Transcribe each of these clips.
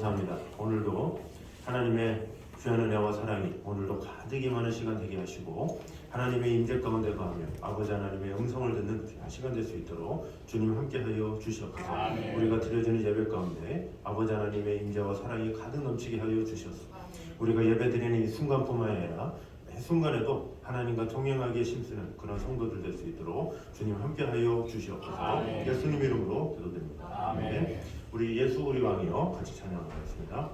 감사합니다. 오늘도 하나님의 귀한 은혜와 사랑이 오늘도 가득 임하는 시간 되게 하시고 하나님의 임재 가운데 거하며 아버지 하나님의 음성을 듣는 귀한 시간 될 수 있도록 주님 함께하여 주시옵소서. 아멘. 우리가 드려지는 예배 가운데 아버지 하나님의 임재와 사랑이 가득 넘치게 하여 주시옵소서. 우리가 예배 드리는 이 순간뿐만 아니라 매 순간에도 하나님과 동행하기에 힘쓰는 그런 성도들 될 수 있도록 주님 함께하여 주시옵소서. 아멘. 예수님 이름으로 기도드립니다. 아멘. 우리 예수 우리 왕이여 같이 찬양하겠습니다.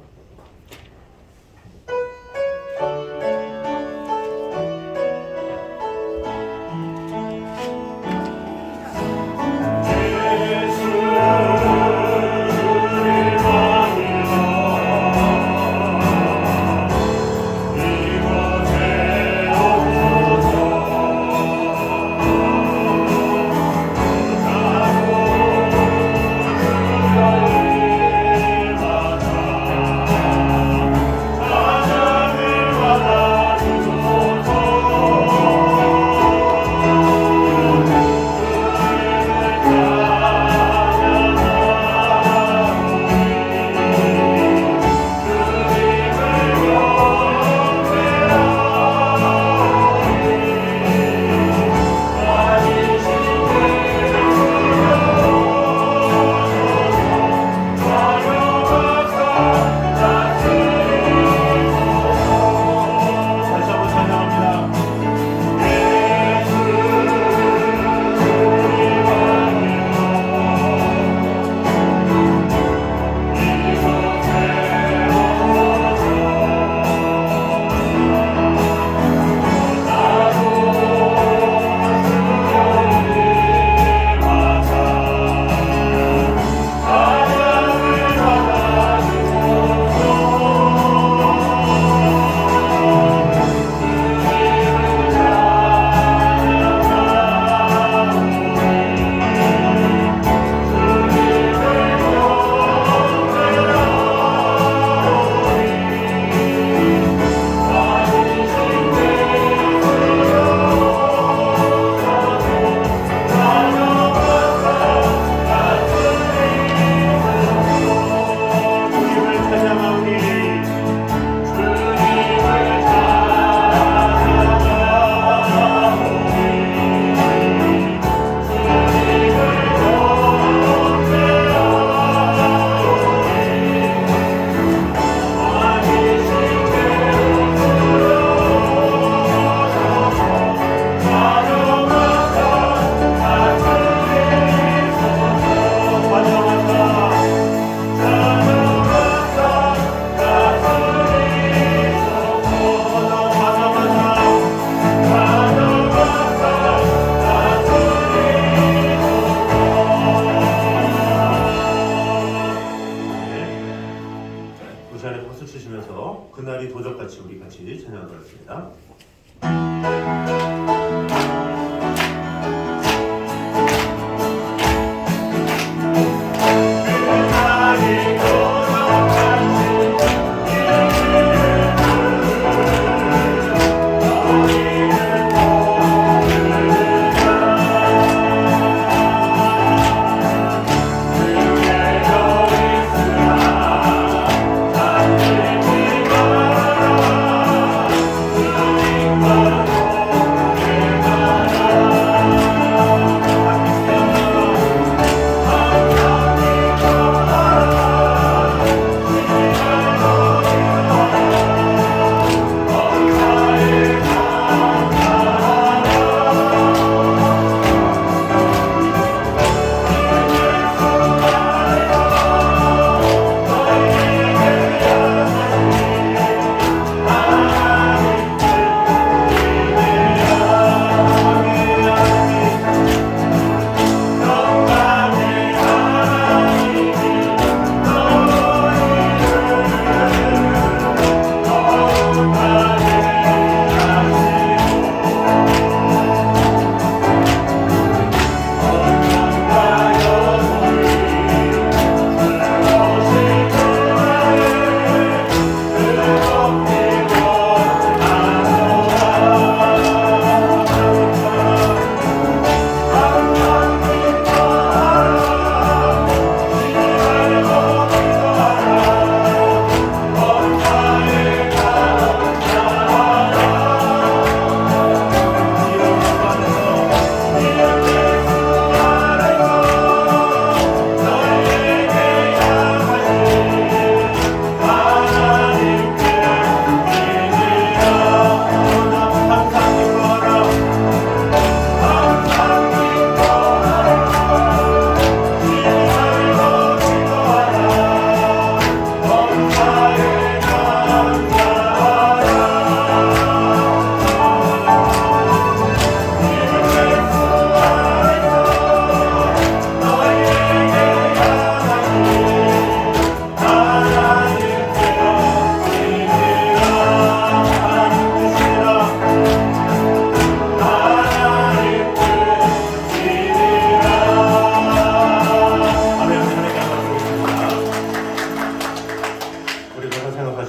그날이 도적같이 우리 같이 찬양하겠습니다. 내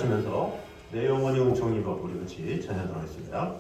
기도하시면서 내 영혼이 은총 입어 우리 같이 찬양하도록 하겠습니다.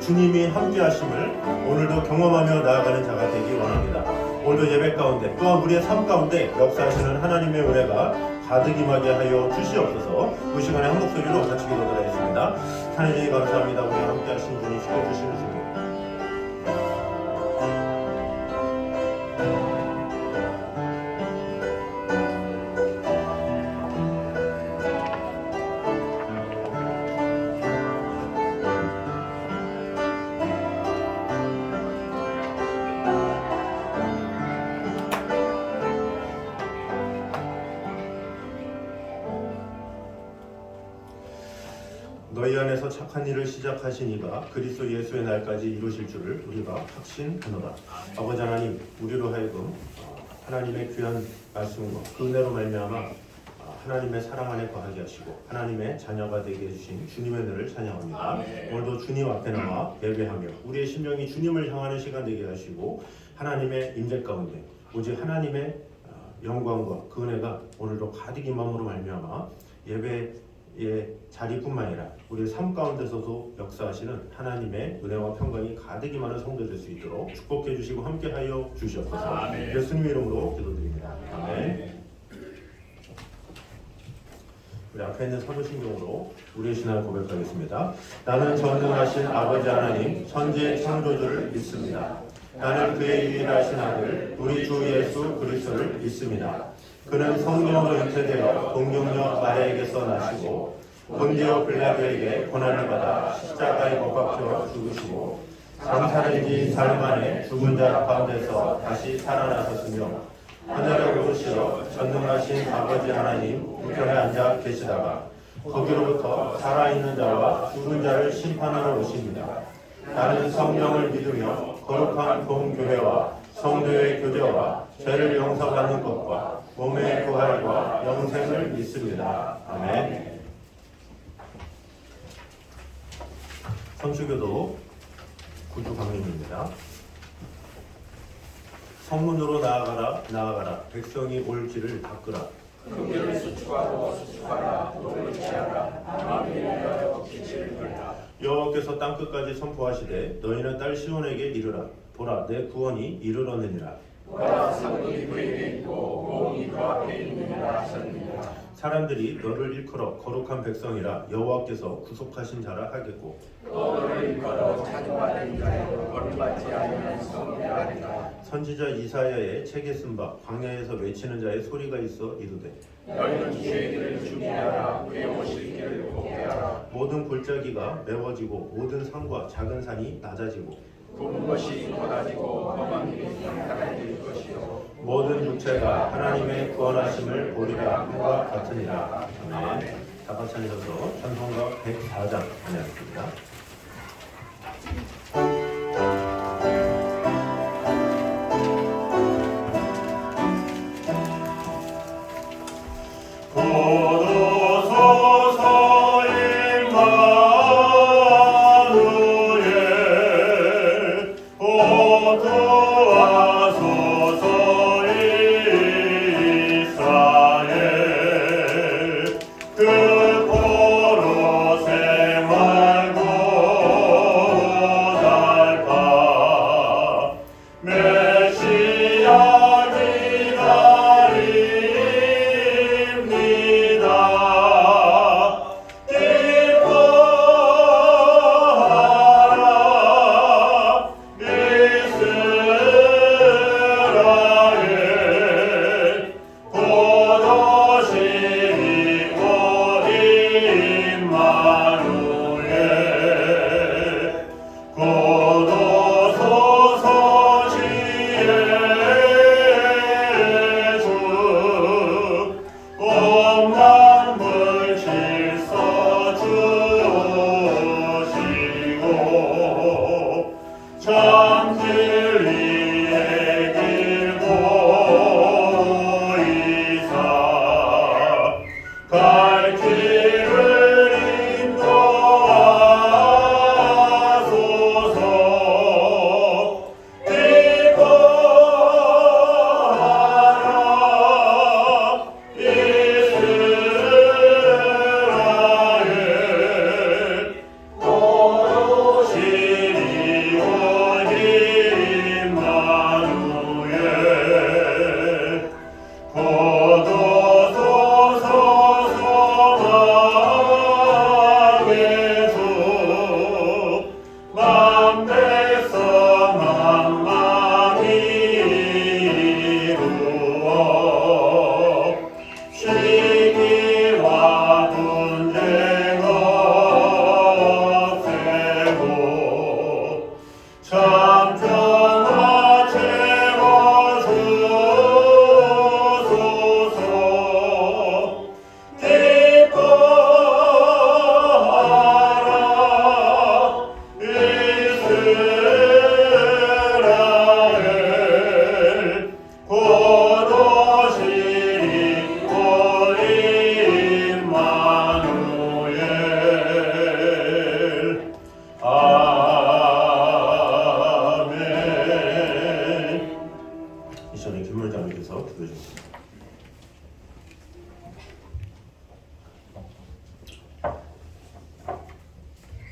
주님이 함께 하심을 오늘도 경험하며 나아가는 자가 되기 원합니다. 오늘도 예배 가운데 또한 우리의 삶 가운데 역사하시는 하나님의 은혜가 가득 임하게 하여 주시옵소서. 이 시간에 한 목소리로 같이 기도드리겠습니다. 하나님 감사합니다. 우리와 함께 하신 분이 지켜주시는 주님, 너희 안에서 착한 일을 시작하신 이가 그리스도 예수의 날까지 이루실 줄을 우리가 확신하노라. 아버지 하나님, 우리로 하여금 하나님의 귀한 말씀과 그 은혜로 말미암아 하나님의 사랑 안에 거하게 하시고 하나님의 자녀가 되게 해주신 주님의 은혜를 찬양합니다. 아멘. 오늘도 주님 앞에 나와 예배하며 우리의 심령이 주님을 향하는 시간 되게 하시고 하나님의 임재 가운데 오직 하나님의 영광과 그 은혜가 오늘도 가득 임함으로 말미암아 예배의 자리뿐만 아니라 우리의 삶 가운데서도 역사하시는 하나님의 은혜와 평강이 가득 임하는 성도 될 수 있도록 축복해 주시고 함께하여 주시옵소서. 예수님 이름으로 기도드립니다. 아멘. 우리 앞에 있는 사도신경으로 우리의 신앙을 고백하겠습니다. 나는 전능하신 아버지 하나님 천지의 창조주를 믿습니다. 나는 그의 유일하신 아들 우리 주 예수 그리스도를 믿습니다. 그는 성령으로 잉태되어 동정녀 마리아에게서 나시고 본디오 빌라도에게 고난을 받아 십자가에 못 박혀 죽으시고 장사를 지인 사흘 만에 죽은 자 가운데서 다시 살아나셨으며 하늘에 오르시어 전능하신 아버지 하나님 우편에 앉아 계시다가 거기로부터 살아있는 자와 죽은 자를 심판하러 오십니다. 나는 성령을 믿으며 거룩한 공교회와 성도의 교제와 죄를 용서받는 것과 몸의 부활과 영생을 믿습니다. 아멘. 성수교도 구주 강림입니다. 성문으로 나아가라 나아가라 백성이 올 길을 닦으라. 그 길을 수축하고 수축하라 돌을 취하라 마음이 내어 빛을 걸라. 여호와께서 땅끝까지 선포하시되 너희는 딸 시온에게 이르라. 보라 내 구원이 이르렀느니라. 보라 상급이 그에게 있고 공이 그 앞에 있느니라 하셨느니라. 사람들이 너를 일컬어 거룩한 백성이라 여호와께서 구속하신 자라 하겠고 또 너를 일컬어 찾아받은 자여 벌받지 아니한 성이라 하리라. 선지자 이사야의 책에 쓴 바 광야에서 외치는 자의 소리가 있어 이르되 너희는 주의 길을 준비하라 그의 오실 길을 곱게 하라. 모든 골짜기가 메워지고 모든 산과 작은 산이 낮아지고 굽은 것이 곧아지고 험한 길이 평탄해질 것이요 모든 육체가 하나님의 구원하심을 보리라 함과 같으니라. 아멘. 다 같이 앉아서 찬송가 104장 찬양하겠습니다.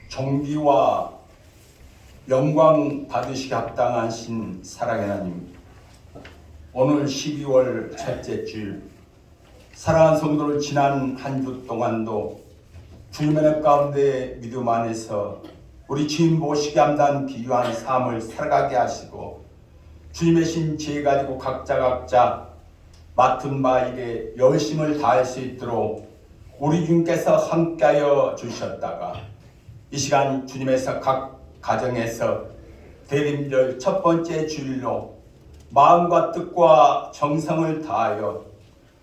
존귀와 영광 받으시기 합당하신 사랑의 하나님, 오늘 12월 첫째 주일 사랑하는 성도를 지난 한 주 동안도 주님의 은혜 가운데 믿음 안에서 우리 주님 보시기 합당한 귀한 삶을 살아가게 하시고 주님의 신 지혜 가지고 각자 맡은 바 일에 열심을 다할 수 있도록 우리 주님께서 함께하여 주셨다가 이 시간 주님에서 각 가정에서 대림절 첫 번째 주일로 마음과 뜻과 정성을 다하여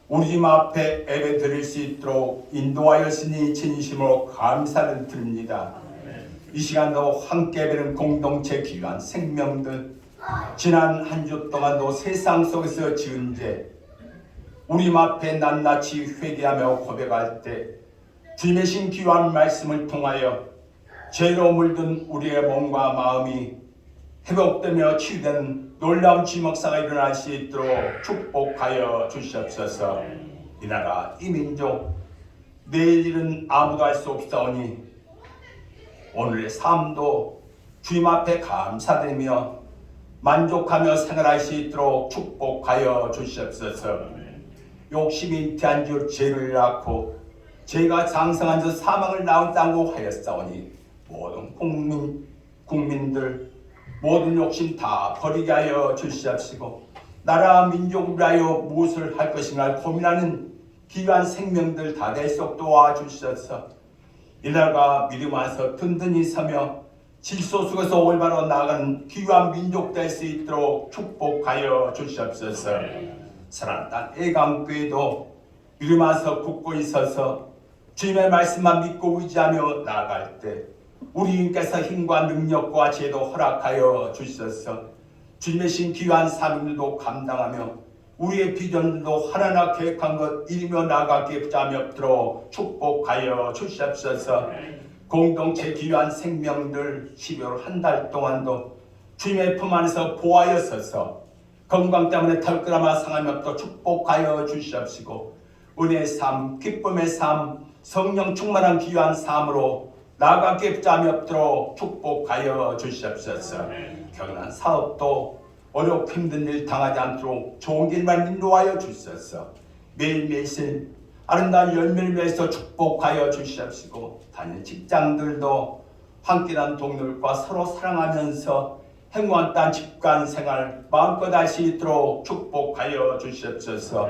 우리 주님 앞에 예배 드릴 수 있도록 인도하였으니 진심으로 감사를 드립니다. 이 시간도 함께 예배는 공동체 귀한 생명들 지난 한 주 동안도 세상 속에서 지은 죄 우리 앞에 낱낱이 회개하며 고백할 때 주님의 신 귀한 말씀을 통하여 죄로 물든 우리의 몸과 마음이 회복되며 치유되는 놀라운 지목사가 일어날 수 있도록 축복하여 주시옵소서. 이 나라 이 민족 내일 일은 아무도 알 수 없사오니 오늘의 삶도 주님 앞에 감사드리며 만족하며 생활할 수 있도록 축복하여 주시옵소서. 욕심이 잉태한 줄 죄를 낳고 죄가 장성한 줄 사망을 낳았다고 하였사오니 모든 국민들 모든 욕심 다 버리게 하여 주시옵시고 나라 민족을 위하여 무엇을 할 것인가 고민하는 귀한 생명들 다 될수 도와주셔서 이날과 믿음 안에서 든든히 서며 질서 속에서 올바로 나아가는 귀한 민족 될 수 있도록 축복하여 주시옵소서. 사랑하는 딸 애강교회도 믿음 안에서 굳건히 서서 주님의 말씀만 믿고 의지하며 나아갈 때 우리 주님께서 힘과 능력과 지혜도 허락하여 주셔서 주님의 신 귀한 사명들도 감당하며 우리의 비전도 하나하나 계획한 것 이루며 나아가게 부담이 없도록 축복하여 주시옵소서. 공동체 귀한 생명들 12월 한 달 동안도 주님의 품 안에서 보호하여 서서 건강 때문에 털끄러마 상함이 없도록 축복하여 주시옵시고 은혜의 삶, 기쁨의 삶, 성령 충만한 귀한 삶으로 나아가게 부담이 없도록 축복하여 주시옵소서. 경건한 사업도 어렵고 힘든 일 당하지 않도록 좋은 길만 인도하여 주셔서 매일매일 아름다운 열매를 위해서 축복하여 주시옵시고 다니는 직장들도 함께한 동료들과 서로 사랑하면서 행복한 땅 집간 생활 마음껏 할 수 있도록 축복하여 주시옵소서.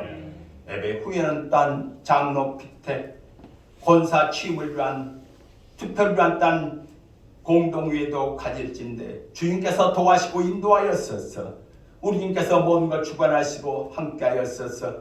예배 후에는 딴 장로 피택 권사 취임을 위한 투표를 위한 딴 공동회의도 가질진데 주님께서 도와시고 인도하였소서. 우리 주님께서 모든 걸 주관하시고 함께하였소서.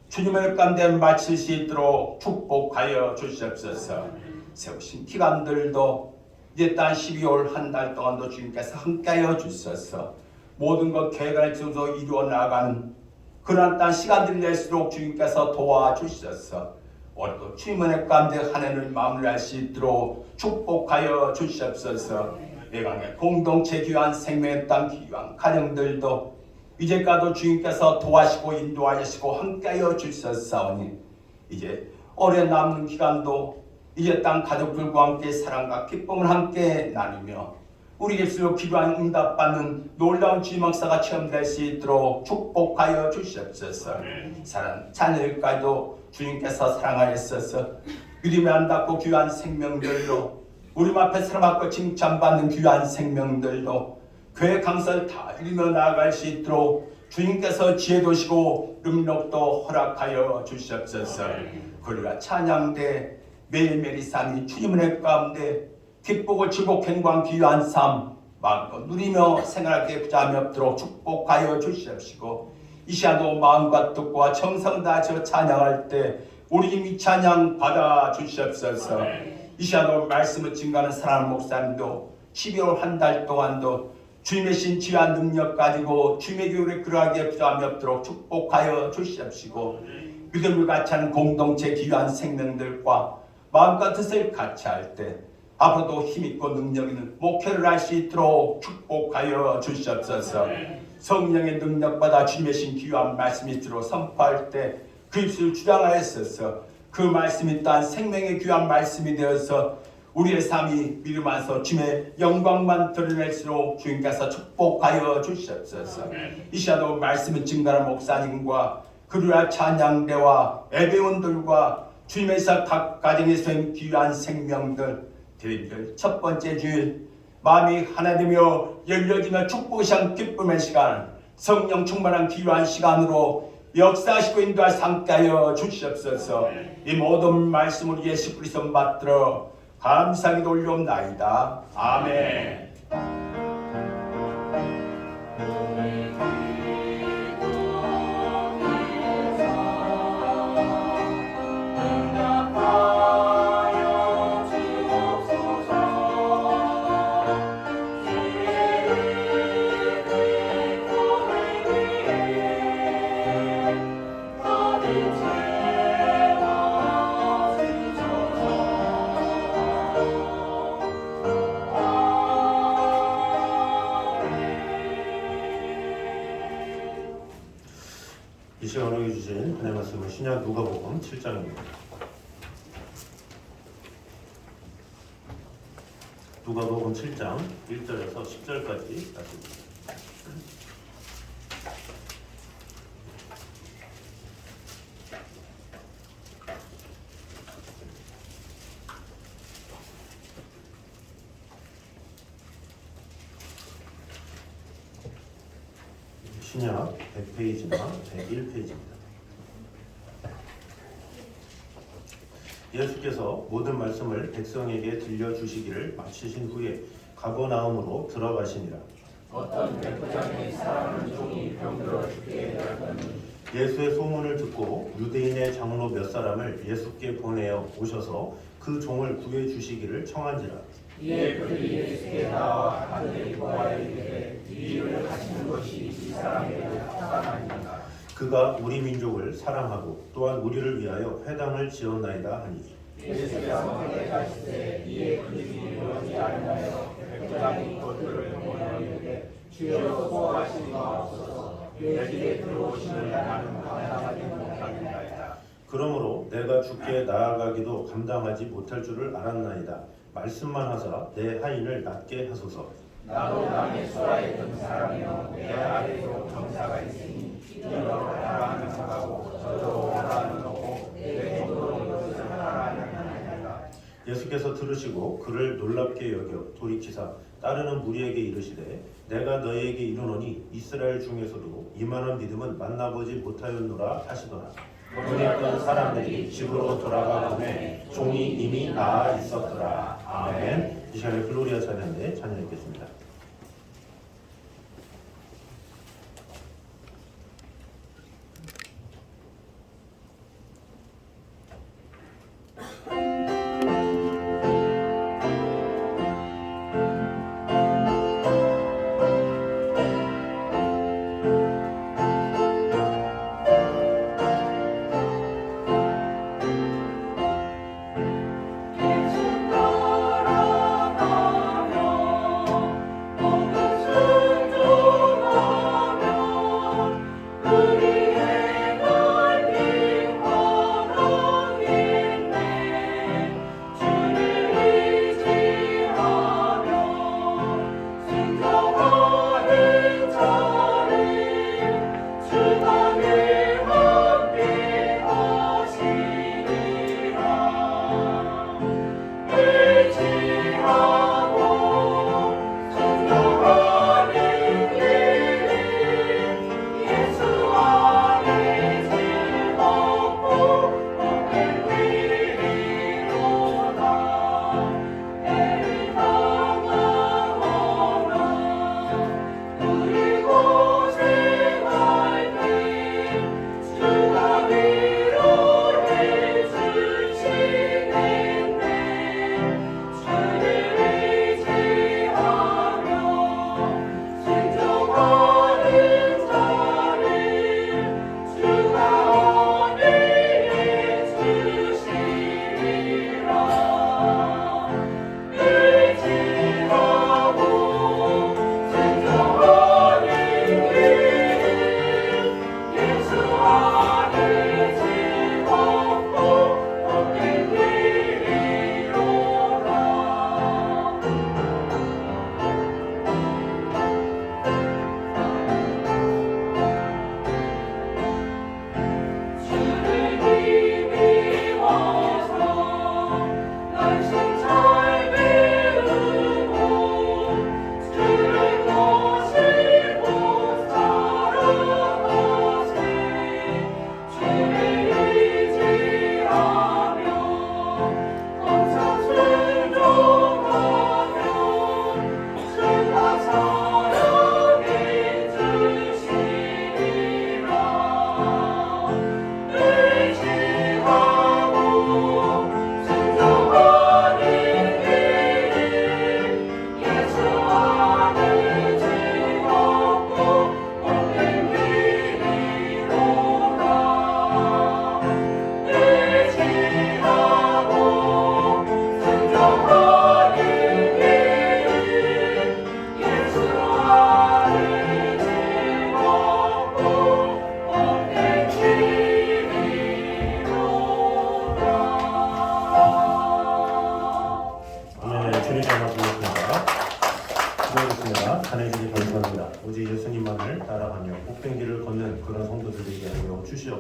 주님의 가운데 마칠 수 있도록 축복하여 주시옵소서. 세우신 기간들도 이제 딴 12월 한 달 동안도 주님께서 함께하여 주셔서 모든 것 계획을 통해서 이루어 나가는 그러한 딴 시간들이 될수록 주님께서 도와주셔서 오늘도 주님의 가운데 한 해를 마무리할 수 있도록 축복하여 주시옵소서. 예강의 공동체 귀한 생명의 땅 귀한 가정들도 이제까지도 주님께서 도와시고 인도하시고 함께하여 주셨사오니 이제 오래 남는 기간도 이제 땅 가족들과 함께 사랑과 기쁨을 함께 나누며 우리 예수로 기도한 응답받는 놀라운 주님역사가 체험될 수 있도록 축복하여 주시옵소서. 사랑 자녀들까지도 주님께서 사랑하였소서. 믿음에 안 닿고 귀한 생명들로 우리 앞에 사랑받고 칭찬받는 귀한 생명들로 교회 강설 다 이루며 나아갈 수 있도록 주님께서 지혜 도시고 능력도 허락하여 주시옵소서. 그리고 찬양대 매일매일 삶이 주님의 가운데 기쁘고 즐겁고 행복한 귀한 삶 마음껏 누리며 생활하게 부담이 없도록 축복하여 주시옵시고 이 시간도 마음과 뜻과 정성 다하여 찬양할 때 우리 이 찬양 받아 주시옵소서. 이 시간도 말씀을 증거하는 사랑하는 목사님도 12월 한 달 동안도 주님의 신 지혜와 능력 가지고 주님의 교회를 그러하게 부담이 없도록 축복하여 주시옵시고 믿음을 같이 하는 공동체 귀한 생명들과 마음과 뜻을 같이 할 때 앞으로도 힘있고 능력 있는 목회를 할 수 있도록 축복하여 주시옵소서. 성령의 능력받아 주님의 신 귀한 말씀이 들어 선포할 때 그 입술을 주장하였소서. 그 말씀이 또한 생명의 귀한 말씀이 되어서 우리의 삶이 믿음 안에서 주님의 영광만 드러낼수록 주님께서 축복하여 주시옵소서. 이 시간도 말씀을 증거하는 목사님과 그리와 찬양대와 예배원들과 주님에서 각 가정에서 귀한 생명들 드림들 첫 번째 주일 마음이 하나 되며 열려지며 축복시한 기쁨의 시간 성령 충만한 귀한 시간으로 역사하시고 인도할 함께하여 주시옵소서. 이 모든 말씀을 예수 그리스도 받들어 감사하게 올려옵나이다. 아멘. 주신 은혜 말씀은 신약 누가복음 7장입니다. 누가복음 7장 1절에서 10절까지 말씀입니다. 신약 100페이지나 101페이지입니다. 예수께서 모든 말씀을 백성에게 들려주시기를 마치신 후에 가버나움으로 들어가시니라. 어떤 백부장의 사람은 종이 병들어 죽게 되었더니 예수의 소문을 듣고 유대인의 장로 몇 사람을 예수께 보내어 오셔서 그 종을 구해 주시기를 청한지라. 이에 그들이 예수께 나와 하늘에 보아야 이르되 이 일을 하시는 것이 이 사람에게 합당하니까. 그가 우리 민족을 사랑하고 또한 우리를 위하여 회당을 지었나이다 하니. 예수께서 대답하시되 이에 그들이 이르지 아니하여 백부장이 그들을 보내어 이르되 주여 보호하시니가 없어서 내 집에 들어오시는 나는 감당하지 못하겠나이다. 그러므로 내가 주께 나아가기도 감당하지 못할 줄을 알았나이다. 말씀만 하사 내 하인을 낫게 하소서. 나도 남의 소라에 든 사람이요 내 아래에도 병사가 있으니 이러러 가라 하는 자가고 저로 오라 하는 거고 내 정도로 이것을 하라 하느니라. 예수께서 들으시고 그를 놀랍게 여겨 돌이키사 따르는 무리에게 이르시되 내가 너희에게 이르노니 이스라엘 중에서도 이만한 믿음은 만나보지 못하였노라 하시더라. 보냈던 사람들이 집으로 돌아가 보매 종이 이미 나아 있었더라. 아멘. 이 시간에 글로리아 찬양대 찬양했겠습니다. 예수 따라가며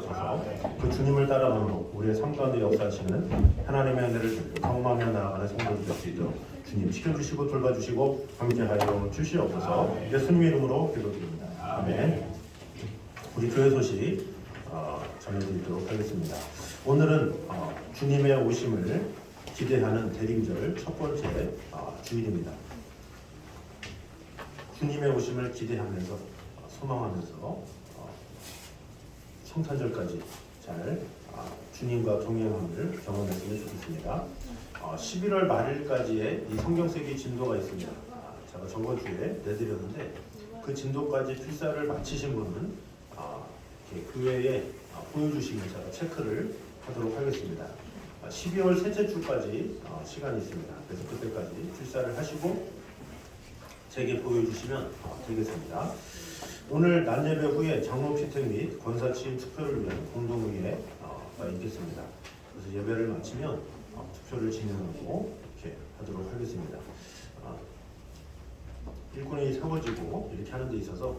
주시옵소서. 그 주님을 따라가므로 우리의 삶 가운데 역사하시는 하나님의 은혜를 경험하며 나아가는 성도들 될 수 있도록 주님 지켜주시고 돌봐주시고 함께하여 주시옵소서. 예수님 이름으로 기도드립니다. 아멘. 우리 교회 소식 전해드리도록 하겠습니다. 오늘은 주님의 오심을 기대하는 대림절 첫 번째 주일입니다. 주님의 오심을 기대하면서 소망하면서 성탄절까지 잘 주님과 동행함을 경험했으면 좋겠습니다. 11월 말일까지의 이 성경세기 진도가 있습니다. 제가 저번 주에 내드렸는데 그 진도까지 필사를 마치신 분은 교회에 보여주시면 제가 체크를 하도록 하겠습니다. 12월 셋째 주까지 시간이 있습니다. 그래서 그때까지 필사를 하시고 제게 보여주시면 되겠습니다. 오늘 낮예배 후에 장로 피택 및 권사 취임 투표를 위한 공동의회가 있겠습니다. 그래서 예배를 마치면 투표를 진행하고 이렇게 하도록 하겠습니다. 일꾼이 세워지고 이렇게 하는 데 있어서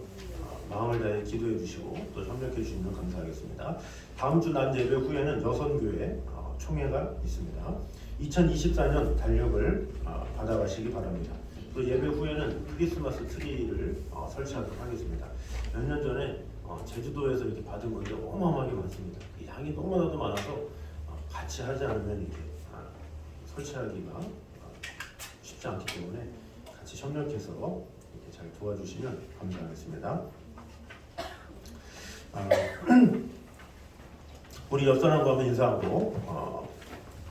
마음을 다해 기도해 주시고 또 협력해 주시면 감사하겠습니다. 다음 주 낮 예배 후에는 여선교회 총회가 있습니다. 2024년 달력을 받아가시기 바랍니다. 또 예배 후에는 크리스마스 트리를 설치하도록 하겠습니다. 몇 년 전에 제주도에서 이렇게 받은 건데 어마어마하게 많습니다. 양이 너무나도 많아서 같이 하지 않으면 이렇게 설치하기가 쉽지 않기 때문에 같이 협력해서 이렇게 잘 도와주시면 감사하겠습니다. 우리 옆 사람과 한번 인사하고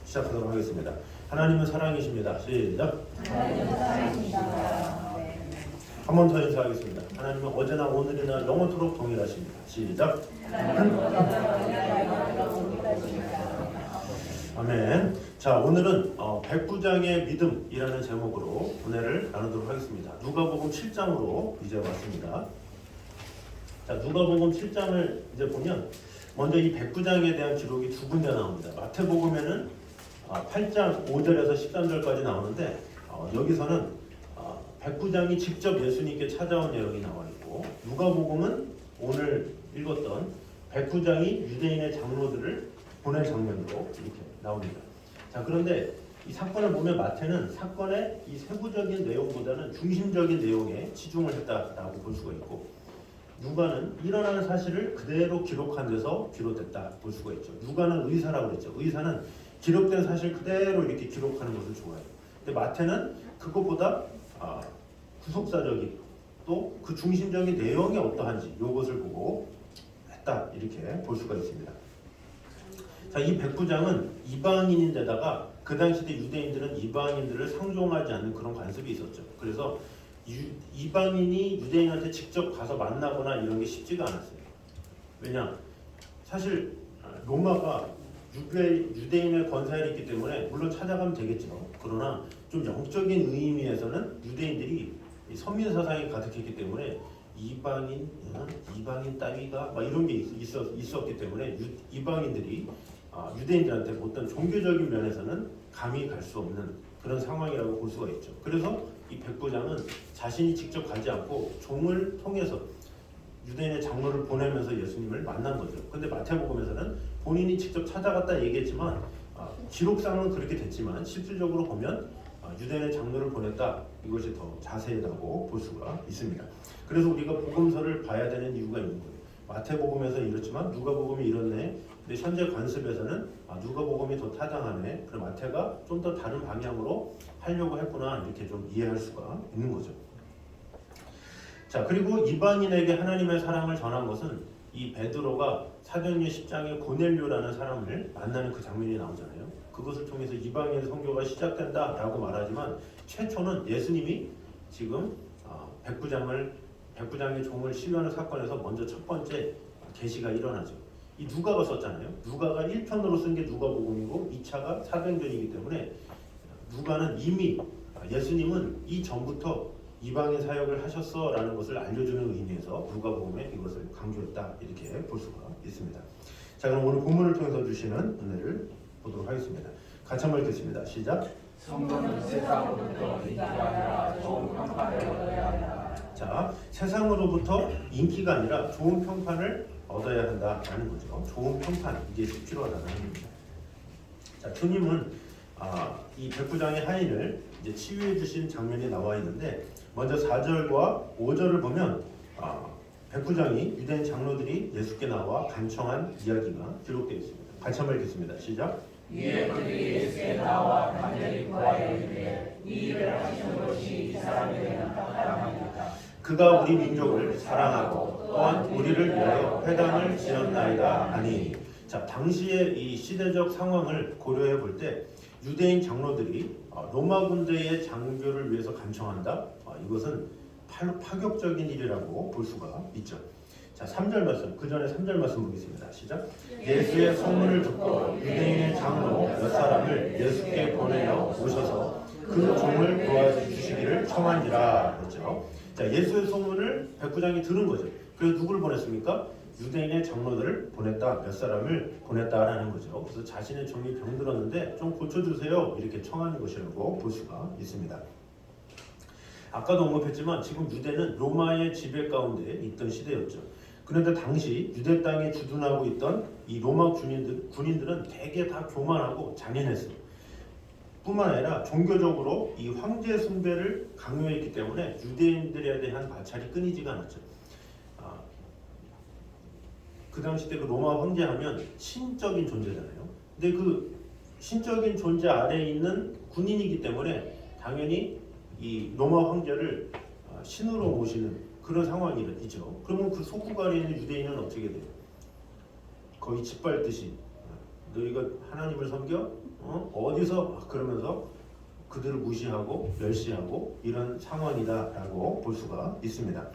시작하도록 하겠습니다. 하나님은 사랑이십니다. 시작. 하나님은 사랑이십니다. 한 번 더 인사하겠습니다. 하나님은 어제나 오늘이나 영원토록 동일하십니다. 시작. 아멘. 자, 오늘은 백부장의 믿음이라는 제목으로 은혜를 나누도록 하겠습니다. 누가복음 7장으로 이제 왔습니다. 자, 누가복음 7장을 이제 보면 먼저 이 백부장에 대한 기록이 두 군데 나옵니다. 마태복음에는 8장 5절에서 13절까지 나오는데 여기서는 백부장이 직접 예수님께 찾아온 내용이 나와 있고, 누가복음은 오늘 읽었던 백부장이 유대인의 장로들을 보낸 장면으로 이렇게 나옵니다. 자, 그런데 이 사건을 보면 마태는 사건의 이 세부적인 내용보다는 중심적인 내용에 치중을 했다라고 볼 수가 있고, 누가는 일어나는 사실을 그대로 기록한 데서 비롯됐다 볼 수가 있죠. 누가는 의사라고 그랬죠. 의사는 기록된 사실 그대로 이렇게 기록하는 것을 좋아해요. 근데 마태는 그것보다 구속사적인 또 그 중심적인 내용이 어떠한지 이것을 보고 했다 이렇게 볼 수가 있습니다. 자, 이 백부장은 이방인인데다가 그 당시 때 유대인들은 이방인들을 상종하지 않는 그런 관습이 있었죠. 그래서 이방인이 유대인한테 직접 가서 만나거나 이런 게 쉽지가 않았어요. 왜냐? 사실 로마가 유대인의 권세에 있기 때문에 물론 찾아가면 되겠죠. 그러나 좀 영적인 의미에서는 유대인들이 선민 사상이 가득했기 때문에 이방인 따위가 막 이런 게 있었기 때문에 이방인들이 유대인들한테 어떤 종교적인 면에서는 감히 갈 수 없는 그런 상황이라고 볼 수가 있죠. 그래서 이 백부장은 자신이 직접 가지 않고 종을 통해서 유대인의 장로를 보내면서 예수님을 만난 거죠. 근데 마태복음에서는 본인이 직접 찾아갔다 얘기했지만 기록상은 그렇게 됐지만 실질적으로 보면 유대인의 장로를 보냈다, 이것이 더 자세하다고 볼 수가 있습니다. 그래서 우리가 복음서를 봐야 되는 이유가 있는 거예요. 마태복음에서 이렇지만 누가복음이 이렇네. 근데 현재 관습에서는 누가복음이 더 타당하네. 그럼 마태가 좀 더 다른 방향으로 하려고 했구나, 이렇게 좀 이해할 수가 있는 거죠. 자, 그리고 이방인에게 하나님의 사랑을 전한 것은 이 베드로가 사도행전 10장에 고넬료라는 사람을 만나는 그 장면이 나오잖아요. 그것을 통해서 이방인 선교가 시작된다라고 말하지만 최초는 예수님이 지금 백부장의 종을 시위하는 사건에서 먼저 첫 번째 계시가 일어나죠. 이 누가가 썼잖아요. 누가가 1편으로 쓴 게 누가복음이고 2차가 사도행전이기 때문에 누가는 이미 예수님은 이 전부터 이방인 사역을 하셨어라는 것을 알려주는 의미에서 누가복음에 이것을 강조했다, 이렇게 볼 수가 있습니다. 자, 그럼 오늘 본문을 통해서 주시는 은혜를 보도록 하겠습니다. 같이 한번 읽겠습니다. 시작. 성도는 세상으로부터 인기가 아니라 좋은 평판을 얻어야 한다. 자, 세상으로부터 인기가 아니라 좋은 평판을 얻어야 한다라는 거죠. 좋은 평판 이게 필요하다는 겁니다. 자, 주님은 이 백부장의 하인을 이제 치유해 주신 장면이 나와 있는데 먼저 4절과 5절을 보면 백부장이 유대인 장로들이 예수께 나와 간청한 이야기가 기록되어 있습니다. 같이 한번 읽겠습니다. 시작. 이에 그들이 예수께 나와 간절히 구하여 이르되 이 일을 하시는 것이 이 사람에게는 합당하니까. 그가 우리 민족을 사랑하고 또한 우리를 위하여 회당을 지었나이다 하니. 자, 당시의 이 시대적 상황을 고려해 볼 때 유대인 장로들이 로마 군대의 장교를 위해서 간청한다. 이것은 파격적인 일이라고 볼 수가 있죠. 자, 3절 말씀, 그 전에 3절 말씀 보겠습니다. 시작. 예수의 소문을 듣고 유대인의 장로 몇 사람을 예수께 보내어 오셔서 그 종을 도와주시기를 청하니라 그랬죠. 자, 예수의 소문을 백부장이 들은 거죠. 그래서 누구를 보냈습니까? 유대인의 장로들을 보냈다, 몇 사람을 보냈다라는 거죠. 그래서 자신의 종이 병들었는데 좀 고쳐주세요 이렇게 청하는 것이라고 볼 수가 있습니다. 아까도 언급했지만 지금 유대는 로마의 지배 가운데 있던 시대였죠. 그런데 당시 유대 땅에 주둔하고 있던 이 로마 군인들은 대개 다 교만하고 잔인했어요. 뿐만 아니라 종교적으로 이 황제 숭배를 강요했기 때문에 유대인들에 대한 마찰이 끊이지가 않았죠. 그 당시 때 그 로마 황제하면 신적인 존재잖아요. 근데 그 신적인 존재 아래에 있는 군인이기 때문에 당연히 이 로마 황제를 신으로 모시는 그런 상황이죠. 그러면 그 속국가에 있는 유대인은 어떻게 돼요? 거의 짓밟듯이 너희가 하나님을 섬겨? 어디서? 그러면서 그들을 무시하고 멸시하고 이런 상황이다라고 볼 수가 있습니다.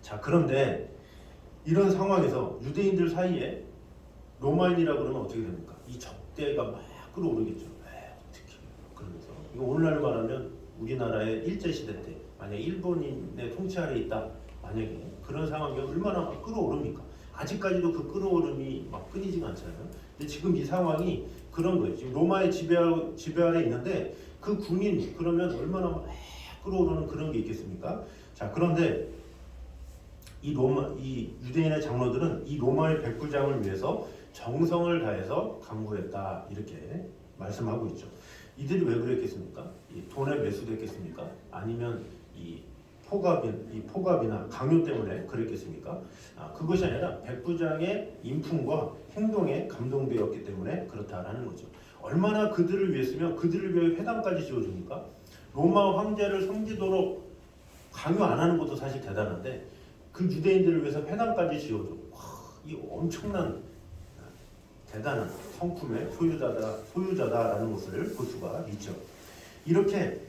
자, 그런데 이런 상황에서 유대인들 사이에 로마인이라고 그러면 어떻게 됩니까? 이 적대가 막 끌어오르겠죠. 어떻게 그러면서 이거 오늘날 말하면 우리나라의 일제시대 때 만약에 일본인의 통치 아래 있다 만약에 그런 상황이 얼마나 막 끌어오릅니까? 아직까지도 그 끌어오름이 막 끊이지가 않잖아요. 근데 지금 이 상황이 그런 거예요. 지금 로마의 지배 아래 있는데 그 군인 그러면 얼마나 막 끌어오르는 그런 게 있겠습니까? 자, 그런데 이 유대인의 장로들은 이 로마의 백부장을 위해서 정성을 다해서 강구했다 이렇게 말씀하고 있죠. 이들이 왜 그랬겠습니까? 이 돈에 매수됐겠습니까? 아니면 이 포갑이나 강요 때문에 그랬겠습니까? 그것이 아니라 백부장의 인품과 행동에 감동되었기 때문에 그렇다라는 거죠. 얼마나 그들을 위했으면 그들을 위해 회당까지 지어줍니까? 로마 황제를 섬기도록 강요 안 하는 것도 사실 대단한데 그 유대인들을 위해서 회당까지 지어줘. 이 엄청난 대단한 성품의 소유자다라는 것을 볼 수가 있죠. 이렇게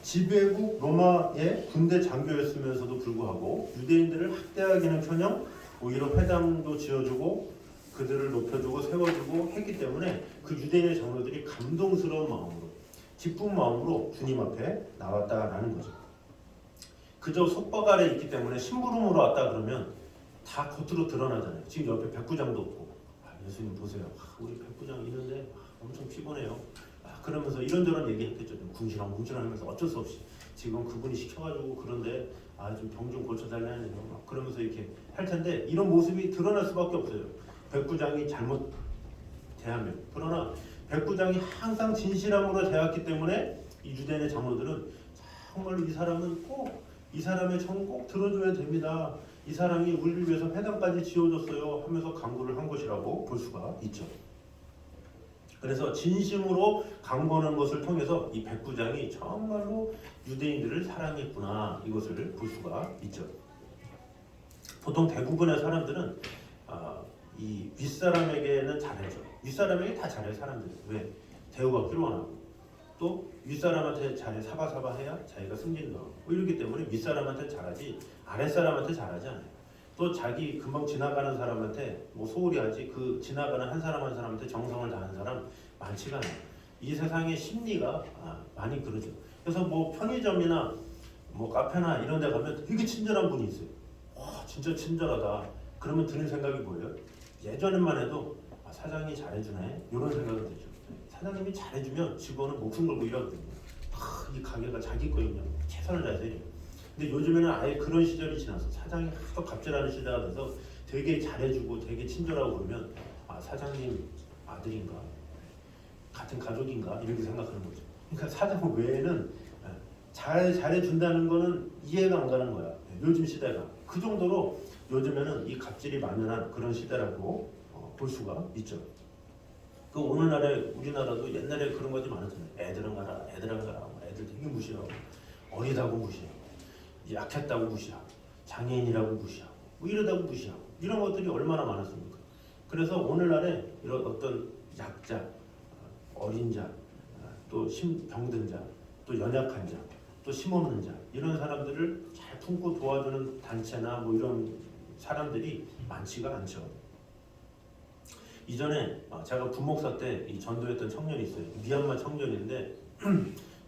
지배국 로마의 군대 장교였으면서도 불구하고 유대인들을 학대하기는커녕 오히려 회당도 지어주고 그들을 높여주고 세워주고 했기 때문에 그 유대인의 장로들이 감동스러운 마음으로 기쁜 마음으로 주님 앞에 나왔다라는 거죠. 그저 속박 아래 있기 때문에 심부름으로 왔다 그러면 다 겉으로 드러나잖아요. 지금 옆에 백부장도 없고 예수님 보세요. 우리 백부장 있는데 엄청 피곤해요. 그러면서 이런저런 얘기했겠죠. 궁시렁궁시렁하면서 어쩔 수 없이 지금 그분이 시켜가지고 그런데 좀 병 좀 고쳐달라는 막 그러면서 이렇게 할 텐데 이런 모습이 드러날 수밖에 없어요. 백부장이 잘못 대하면. 그러나 백부장이 항상 진실함으로 대했기 때문에 이 유대인의 장로들은 정말로 이 사람은 꼭 이 사람의 정 꼭 들어줘야 됩니다. 이 사람이 우리를 위해서 회당까지 지어줬어요 하면서 강구를 한 것이라고 볼 수가 있죠. 그래서 진심으로 강구하는 것을 통해서 이 백부장이 정말로 유대인들을 사랑했구나 이것을 볼 수가 있죠. 보통 대부분의 사람들은 이 윗사람에게는 잘해줘. 윗사람에게 다 잘해 사람들이. 왜? 대우가 필요하고 또 윗사람한테 잘해 사바사바 해야 자기가 승진도 하고 이렇기 때문에 윗사람한테 잘하지 아랫사람한테 잘하지 않아요. 또 자기 금방 지나가는 사람한테 뭐 소홀히 하지 그 지나가는 한 사람 한 사람한테 정성을 다하는 사람 많지가 않아요. 이 세상의 심리가 많이 그러죠. 그래서 뭐 편의점이나 뭐 카페나 이런 데 가면 되게 친절한 분이 있어요. 진짜 친절하다. 그러면 드는 생각이 뭐예요? 예전에만 해도 사장이 잘해주네 이런 생각이 들죠. 사장님이 잘해주면 직원은 목숨 걸고 일하거든요. 이 가게가 자기 거였냐 최선을 다해서 일해요. 근데 요즘에는 아예 그런 시절이 지나서 사장이 하도 갑질하는 시대가 돼서 되게 잘해주고 되게 친절하고 그러면 아 사장님 아들인가 같은 가족인가 이렇게 생각하는 거죠. 그러니까 사장 외에는 잘해준다는 거는 이해가 안 가는 거야. 요즘 시대가 그 정도로 요즘에는 이 갑질이 만연한 그런 시대라고 볼 수가 있죠. 그 오늘날에 우리나라도 옛날에 그런 것이 많았잖아요. 애들은 가라, 애들은 가라. 애들 되게 무시하고 어리다고 무시하고 약했다고 무시하고 장애인이라고 무시하고 뭐 이러다고 무시하고 이런 것들이 얼마나 많았습니까? 그래서 오늘날에 이런 어떤 약자, 어린 자, 또 병든 자, 또 연약한 자, 또 힘없는 자 이런 사람들을 잘 품고 도와주는 단체나 뭐 이런 사람들이 많지가 않죠. 이전에 제가 부목사 때 이 전도했던 청년이 있어요. 미얀마 청년인데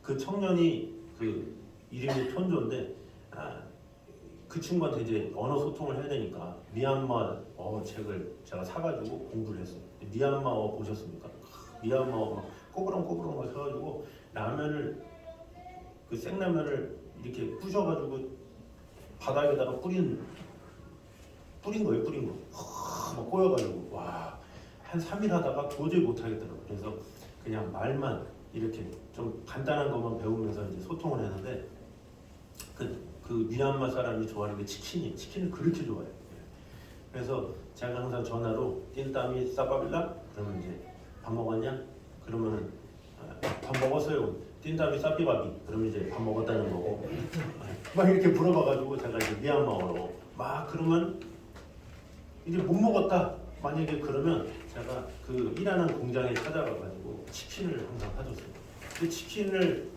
그 청년이 그 이름이 톤조인데 그 친구한테 이제 언어 소통을 해야 되니까 미얀마어 책을 제가 사가지고 공부를 했어요. 미얀마어 보셨습니까? 미얀마어 막 꼬부랑꼬부랑 막 사가지고 라면을 그 생라면을 이렇게 부셔가지고 바닥에다가 뿌린 거예요. 뿌린 거. 막 꼬여가지고 와. 한 3일 하다가 도저히 못하겠더라고요. 그래서 그냥 말만 이렇게 좀 간단한 것만 배우면서 이제 소통을 했는데 그 미얀마 사람이 좋아하는 게 치킨을 그렇게 좋아해요. 그래서 제가 항상 전화로 띵땀이 싸바빌라? 그러면 이제 밥 먹었냐? 그러면은 밥 먹었어요. 띵땀이 싸비바비? 그러면 이제 밥 먹었다는 거고 막 이렇게 물어봐가지고 제가 이제 미얀마어로 막 그러면 이제 못 먹었다. 만약에 그러면 제가 그 일하는 공장에 찾아가가지고 치킨을 항상 사줬어요. 그 치킨을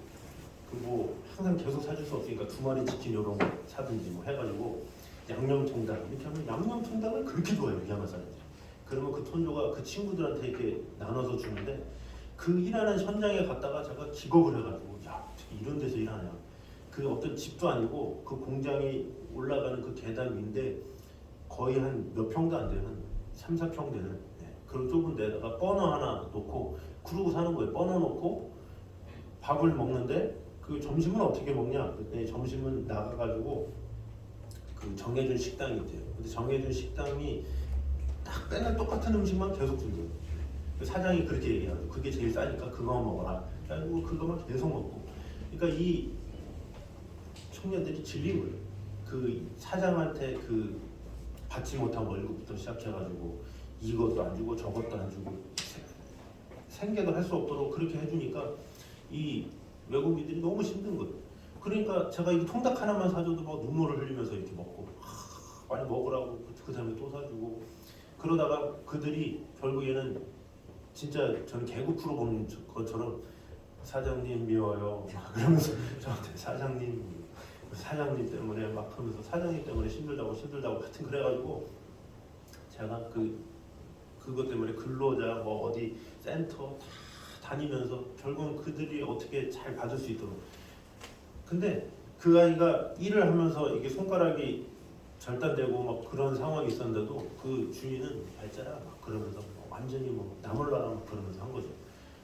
그 뭐 항상 계속 사줄 수 없으니까 2마리 치킨 이런 거 사든지 뭐 해가지고 양념통닭 이렇게 하면 양념통닭을 그렇게 좋아해요 미얀마 사람들이. 그러면 그 톤조가 그 친구들한테 이렇게 나눠서 주는데 그 일하는 현장에 갔다가 제가 기겁을 해가지고 야 어떻게 이런 데서 일하냐. 그 어떤 집도 아니고 그 공장이 올라가는 그 계단 위인데 거의 한 몇 평도 안 되는 3, 4평 되는 그런 좁은 데다가 버너 하나 놓고 그러고 사는 거예요. 버너 놓고 밥을 먹는데 그 점심은 어떻게 먹냐? 그때 점심은 나가가지고 그 정해준 식당이 있대요. 근데 정해준 식당이 딱 맨날 똑같은 음식만 계속 준대요. 그 사장이 그렇게 얘기하고 그게 제일 싸니까 그거만 먹어라. 그래가지고 그거만 계속 먹고. 그러니까 이 청년들이 질린 거예요. 그 사장한테 그 받지 못한 월급부터 시작해가지고 이것도 안 주고 저것도 안 주고 생계도 할 수 없도록 그렇게 해주니까 이 외국인들이 너무 힘든 거예요. 그러니까 제가 이 통닭 하나만 사줘도 막 눈물을 흘리면서 이렇게 먹고 많이 먹으라고 그 다음에 또 사주고 그러다가 그들이 결국에는 진짜 저는 개그 프로 보는 것처럼 사장님 미워요 막 그러면서 저한테 사장님 때문에 막 하면서 사장님 때문에 힘들다고 하여튼 그래가지고 제가 그것 때문에 근로자 뭐 어디 센터 다 다니면서 결국은 그들이 어떻게 잘 받을 수 있도록. 근데 그 아이가 일을 하면서 이게 손가락이 절단되고 막 그런 상황이 있었는데도 그 주인은 발자라 막 그러면서 완전히 뭐 나몰라라 막 그러면서 한 거죠.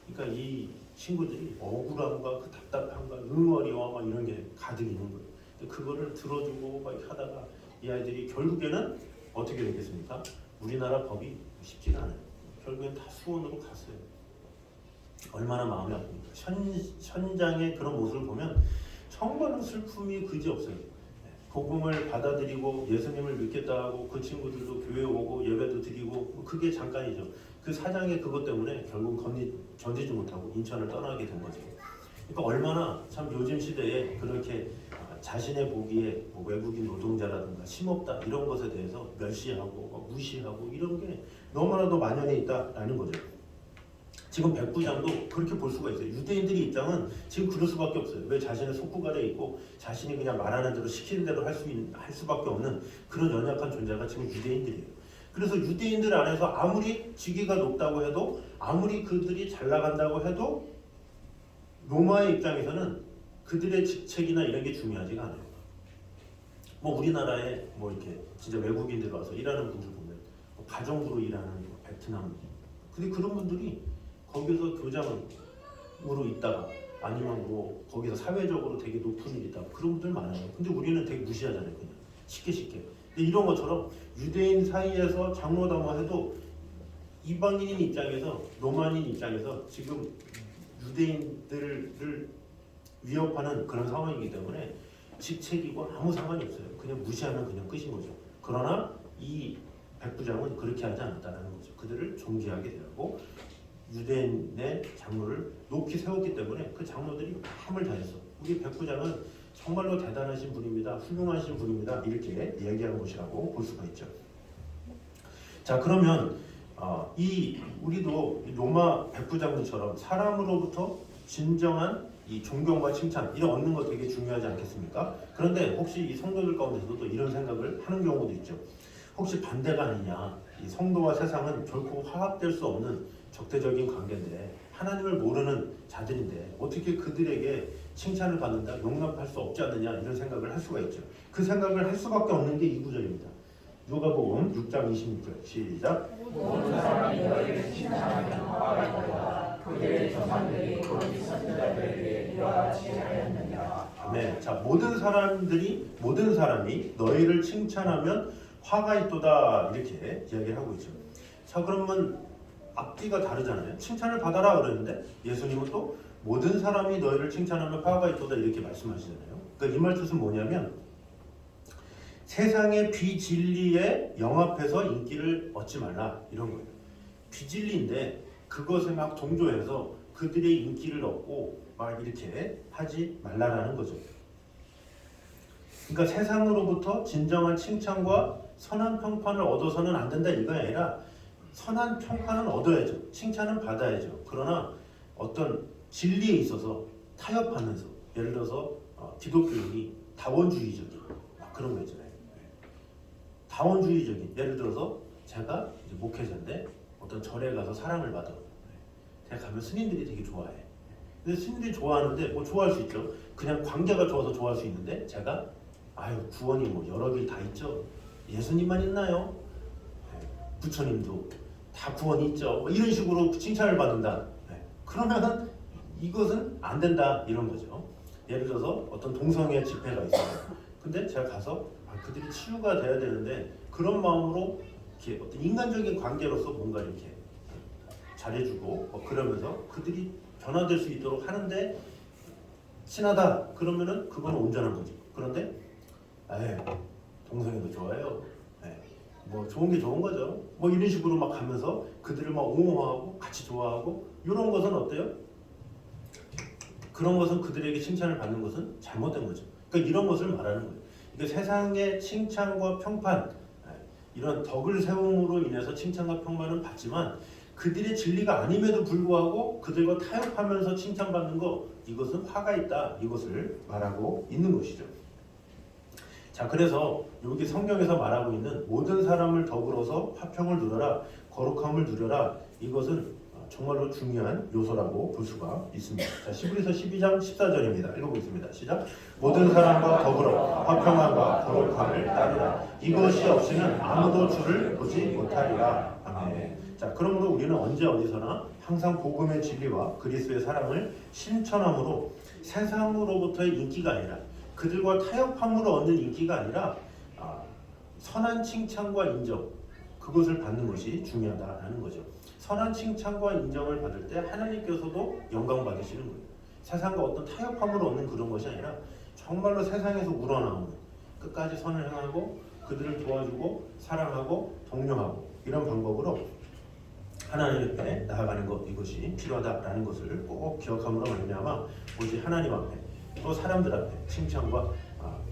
그러니까 이 친구들이 억울함과 그 답답함과 응어리와 막 이런 게 가득 있는 거예요. 근데 그거를 들어주고 막 이렇게 하다가 이 아이들이 결국에는 어떻게 되겠습니까? 우리나라 법이 쉽지가 않아요. 결국엔 다 수원으로 갔어요. 얼마나 마음이 아픕니까? 현장의 그런 모습을 보면 정말로 슬픔이 그지없어요. 복음을 받아들이고 예수님을 믿겠다 하고 그 친구들도 교회 오고 예배도 드리고 그게 잠깐이죠. 그 사장의 그것 때문에 결국 견디지 못하고 인천을 떠나게 된 거죠. 그러니까 얼마나 참 요즘 시대에 그렇게 자신의 보기에 뭐 외국인 노동자라든가 힘없다 이런 것에 대해서 멸시하고 무시하고 이런 게 너무나도 만연해 있다라는 거죠. 지금 백부장도 그렇게 볼 수가 있어요. 유대인들의 입장은 지금 그럴 수밖에 없어요. 왜 자신의 속국 아래에 있고 자신이 그냥 말하는 대로 시키는 대로 할 수밖에 없는 그런 연약한 존재가 지금 유대인들이에요. 그래서 유대인들 안에서 아무리 직위가 높다고 해도 아무리 그들이 잘 나간다고 해도 로마의 입장에서는 그들의 직책이나 이런 게 중요하지가 않아요. 뭐 우리나라에 뭐 이렇게 진짜 외국인들 와서 일하는 분들 보면 뭐 가정부로 일하는 뭐 베트남 근데 그런 분들이 거기서 교장으로 있다가 아니면 뭐 거기서 사회적으로 되게 높은 일 있다가 그런 분들 많아요. 근데 우리는 되게 무시하잖아요. 그냥 쉽게 근데 이런 것처럼 유대인 사이에서 장로담화해도 이방인인 입장에서 로마인 입장에서 지금 유대인들을 위협하는 그런 상황이기 때문에 직책이고 아무 상관이 없어요. 그냥 무시하면 그냥 끝인 거죠. 그러나 이 백부장은 그렇게 하지 않았다는 거죠. 그들을 존귀하게 대하고 유대인의 장로를 높이 세웠기 때문에 그 장로들이 마음을 다했어. 우리 백부장은 정말로 대단하신 분입니다. 훌륭하신 분입니다. 이렇게 얘기하는 것이라고 볼 수가 있죠. 자, 그러면 우리도 로마 백부장들처럼 사람으로부터 진정한 이 존경과 칭찬 이런 얻는 거 되게 중요하지 않겠습니까? 그런데 혹시 이 성도들 가운데서도 또 이런 생각을 하는 경우도 있죠. 혹시 반대가 아니냐? 이 성도와 세상은 결코 화합될 수 없는 적대적인 관계인데 하나님을 모르는 자들인데 어떻게 그들에게 칭찬을 받는다, 용납할 수 없지 않느냐 이런 생각을 할 수가 있죠. 그 생각을 할 수밖에 없는 게 이 구절입니다. 누가복음 6장 26절 시작. 모든 사람이 너희를 칭찬하면 화가 있도다. 그들의 조상들이 거짓 선지자들에게 이와 같이 하였느니라. 아멘. 자, 모든 사람이 너희를 칭찬하면 화가 있도다 이렇게 이야기를 하고 있죠. 자, 그러면 앞뒤가 다르잖아요. 칭찬을 받아라 그러는데 예수님은 또 모든 사람이 너희를 칭찬하면 화가 있도다 이렇게 말씀하시잖아요. 그러니까 이 말 뜻은 뭐냐면 세상의 비진리에 영합해서 인기를 얻지 말라 이런 거예요. 비진리인데 그것에 막 동조해서 그들의 인기를 얻고 막 이렇게 하지 말라라는 거죠. 그러니까 세상으로부터 진정한 칭찬과 선한 평판을 얻어서는 안 된다 이거 아니라 선한 평판은 얻어야죠. 칭찬은 받아야죠. 그러나 어떤 진리에 있어서 타협하면서 예를 들어서 기독교인이 다원주의적인 그런 거 있잖아요. 다원주의적인 예를 들어서 제가 이제 목회자인데 어떤 절에 가서 사랑을 받아. 제가 가면 스님들이 되게 좋아해. 근데 스님들이 좋아하는데 뭐 좋아할 수 있죠. 그냥 관계가 좋아서 좋아할 수 있는데 제가 구원이 뭐 여러 길 다 있죠. 예수님만 있나요? 부처님도 다 구원이 있죠. 뭐 이런 식으로 칭찬을 받는다. 그러면은 이것은 안 된다 이런 거죠. 예를 들어서 어떤 동성애 집회가 있어요. 근데 제가 가서 그들이 치유가 돼야 되는데 그런 마음으로 이렇게 어떤 인간적인 관계로서 뭔가 이렇게 잘해주고 그러면서 그들이 변화될 수 있도록 하는데 친하다 그러면은 그건 온전한 거죠. 그런데 동성애도 좋아요. 뭐 좋은 게 좋은 거죠. 뭐 이런 식으로 막 가면서 그들을 막 옹호하고 같이 좋아하고 이런 것은 어때요? 그런 것은 그들에게 칭찬을 받는 것은 잘못된 거죠. 그러니까 이런 것을 말하는 거예요. 그러니까 세상의 칭찬과 평판 이런 덕을 세움으로 인해서 칭찬과 평판은 받지만 그들의 진리가 아님에도 불구하고 그들과 타협하면서 칭찬받는 거 이것은 화가 있다 이것을 말하고 있는 것이죠. 자, 그래서 여기 성경에서 말하고 있는 모든 사람을 더불어서 화평을 누려라 거룩함을 누려라 이것은 정말로 중요한 요소라고 볼 수가 있습니다. 자, 시브리서 12장 14절입니다. 읽어보겠습니다. 시작. 모든 사람과 더불어 화평함과 거룩함을 따르라. 이것이 없이는 아무도 주를 보지 못하리라. 아멘. 자, 그러므로 우리는 언제 어디서나 항상 복음의 진리와 그리스도의 사랑을 실천함으로 세상으로부터의 인기가 아니라 그들과 타협함으로 얻는 인기가 아니라 선한 칭찬과 인정 그것을 받는 것이 중요하다라는 거죠. 선한 칭찬과 인정을 받을 때 하나님께서도 영광 받으시는 거예요. 세상과 어떤 타협함으로 얻는 그런 것이 아니라 정말로 세상에서 우러나오는 끝까지 선을 행하고 그들을 도와주고 사랑하고 독려하고 이런 방법으로 하나님 앞에 나아가는 것 이것이 필요하다라는 것을 꼭 기억함으로 말미암아 오직 하나님 앞에 또 사람들 앞에 칭찬과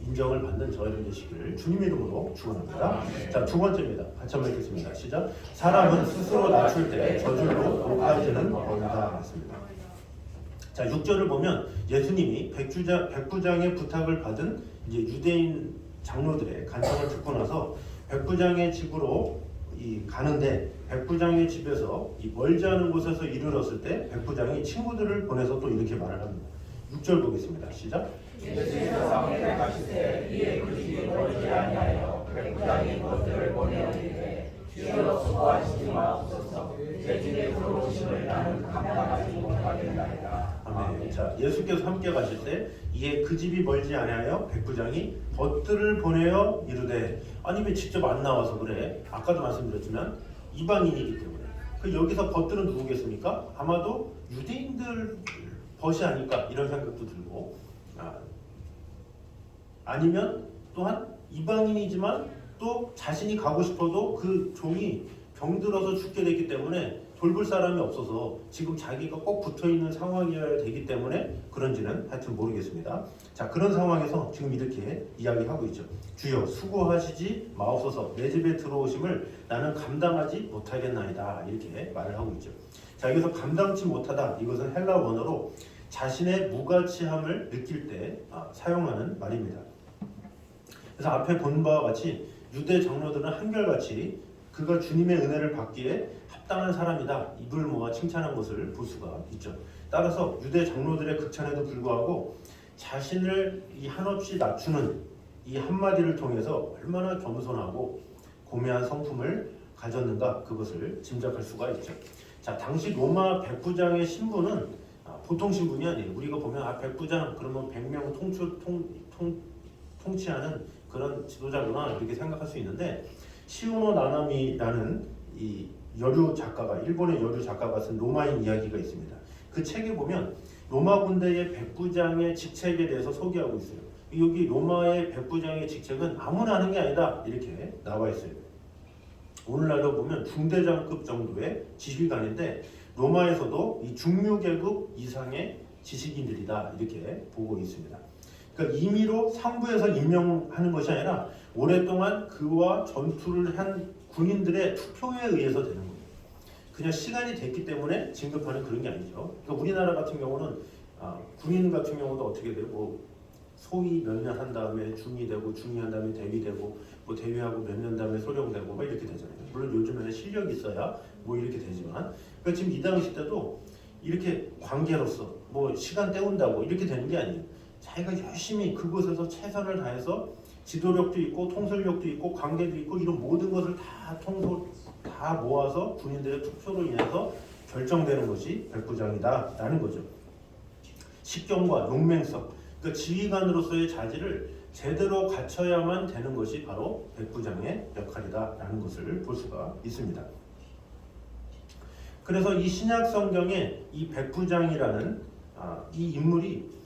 인정을 받는 저희들 되시기를 주님의 이름으로 축원합니다. 자, 두 번째입니다. 같이 한번 읽겠습니다. 시작. 사람은 스스로 낮출 때 저절로 높아지는 법이다. 맞습니다. 자, 6절을 보면 예수님이 백부장의 부탁을 받은 이제 유대인 장로들의 간청을 듣고 나서 백부장의 집으로 가는데 백부장의 집에서 멀지 않은 곳에서 이르렀을 때 백부장이 친구들을 보내서 또 이렇게 말을 합니다. 6절 보겠습니다. 시작. 예수께서 성에 가실 때 이에 그 집이 멀지 아니하여 백부장이 그들을 보내오리되 주여 수고하시지 마옵소서 제 집에 들어오심을 나는 감당하지 못하겠나이다. 아멘. 자, 예수께서 함께 가실 때 이에 그 집이 멀지 아니하여 백부장이 벗들을 보내어 이르되 아니 왜 직접 안 나와서 그래? 아까도 말씀드렸지만 이방인이기 때문에 그 여기서 벗들은 누구겠습니까? 아마도 유대인들 벗이 아닐까 이런 생각도 들고 아니면 또한 이방인이지만 또 자신이 가고 싶어도 그 종이 병들어서 죽게 됐기 때문에 돌볼 사람이 없어서 지금 자기가 꼭 붙어있는 상황이어야 되기 때문에 그런지는 하여튼 모르겠습니다. 자, 그런 상황에서 지금 이렇게 이야기하고 있죠. 주여 수고하시지 마옵소서 내 집에 들어오심을 나는 감당하지 못하겠나이다 이렇게 말을 하고 있죠. 자, 여기서 감당치 못하다 이것은 헬라 원어로 자신의 무가치함을 느낄 때 사용하는 말입니다. 그래서 앞에 본 바와 같이 유대 장로들은 한결같이 그가 주님의 은혜를 받기에 합당한 사람이다 입을 모아 칭찬한 것을 볼 수가 있죠. 따라서 유대 장로들의 극찬에도 불구하고 자신을 이 한없이 낮추는 이 한마디를 통해서 얼마나 겸손하고 고매한 성품을 가졌는가 그것을 짐작할 수가 있죠. 자, 당시 로마 백부장의 신분은 보통 신분이 아니에요. 우리가 보면 백부장 그러면 100명 통치하는 그런 지도자구나 이렇게 생각할 수 있는데 시우노 나나미라는 이 여류 작가가 일본의 여류 작가가 쓴 로마인 이야기가 있습니다. 그 책에 보면 로마 군대의 백부장의 직책에 대해서 소개하고 있어요. 여기 로마의 백부장의 직책은 아무나 하는 게 아니다 이렇게 나와 있어요. 오늘날로 보면 중대장급 정도의 지휘관인데 로마에서도 이 중류계급 이상의 지식인들이다 이렇게 보고 있습니다. 그러니까 임의로 상부에서 임명하는 것이 아니라 오랫동안 그와 전투를 한 군인들의 투표에 의해서 되는 거예요. 그냥 시간이 됐기 때문에 진급하는 그런 게 아니죠. 그러니까 우리나라 같은 경우는 군인 같은 경우도 어떻게 돼요? 뭐 소위 몇 년 한 다음에 중위 되고 중위 한 다음에 대위 되고 뭐 대위하고 몇 년 다음에 소령 되고 막 이렇게 되잖아요. 물론 요즘에는 실력이 있어야 뭐 이렇게 되지만 그러니까 지금 이 당시 때도 이렇게 관계로서 뭐 시간 때운다고 이렇게 되는 게 아니에요. 자기가 열심히 그곳에서 최선을 다해서 지도력도 있고 통솔력도 있고 관계도 있고 이런 모든 것을 다 모아서 군인들의 투표로 인해서 결정되는 것이 백부장이다라는 거죠. 식견과 용맹성, 그러니까 지휘관으로서의 자질을 제대로 갖춰야만 되는 것이 바로 백부장의 역할이다라는 것을 볼 수가 있습니다. 그래서 이 신약 성경에 이 백부장이라는 이 인물이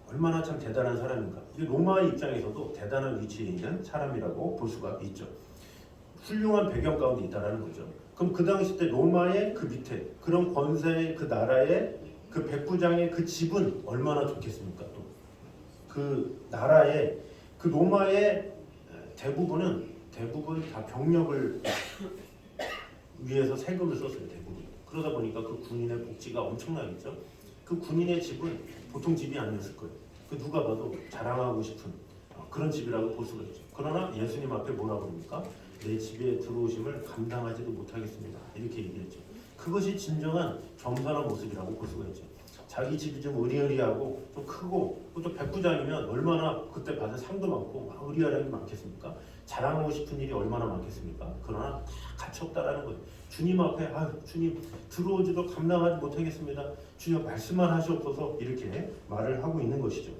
얼마나 참 대단한 사람인가. 로마의 입장에서도 대단한 위치에 있는 사람이라고 볼 수가 있죠. 훌륭한 배경 가운데 있다라는 거죠. 그럼 그 당시 때 로마의 그 밑에 그런 권세의 그 나라의 그 백부장의 그 집은 얼마나 좋겠습니까? 또 그 나라의 그 로마의 대부분 다 병력을 위해서 세금을 썼어요. 대부분. 그러다 보니까 그 군인의 복지가 엄청나겠죠. 그 군인의 집은 보통 집이 아니었을 거예요. 그 누가 봐도 자랑하고 싶은 그런 집이라고 볼 수가 있죠. 그러나 예수님 앞에 뭐라고 합니까? 내 집에 들어오심을 감당하지도 못하겠습니다. 이렇게 얘기했죠. 그것이 진정한 겸손한 모습이라고 볼 수가 있죠. 자기 집이 좀 의리의리하고 좀 크고 또 백부장이면 얼마나 그때 받은 상도 많고 의리의리함이 많겠습니까? 자랑하고 싶은 일이 얼마나 많겠습니까? 그러나 다 가치 없다라는 거예요. 주님 앞에 주님 들어오지도 감당하지 못하겠습니다. 주여 말씀만 하시옵소서 이렇게 말을 하고 있는 것이죠.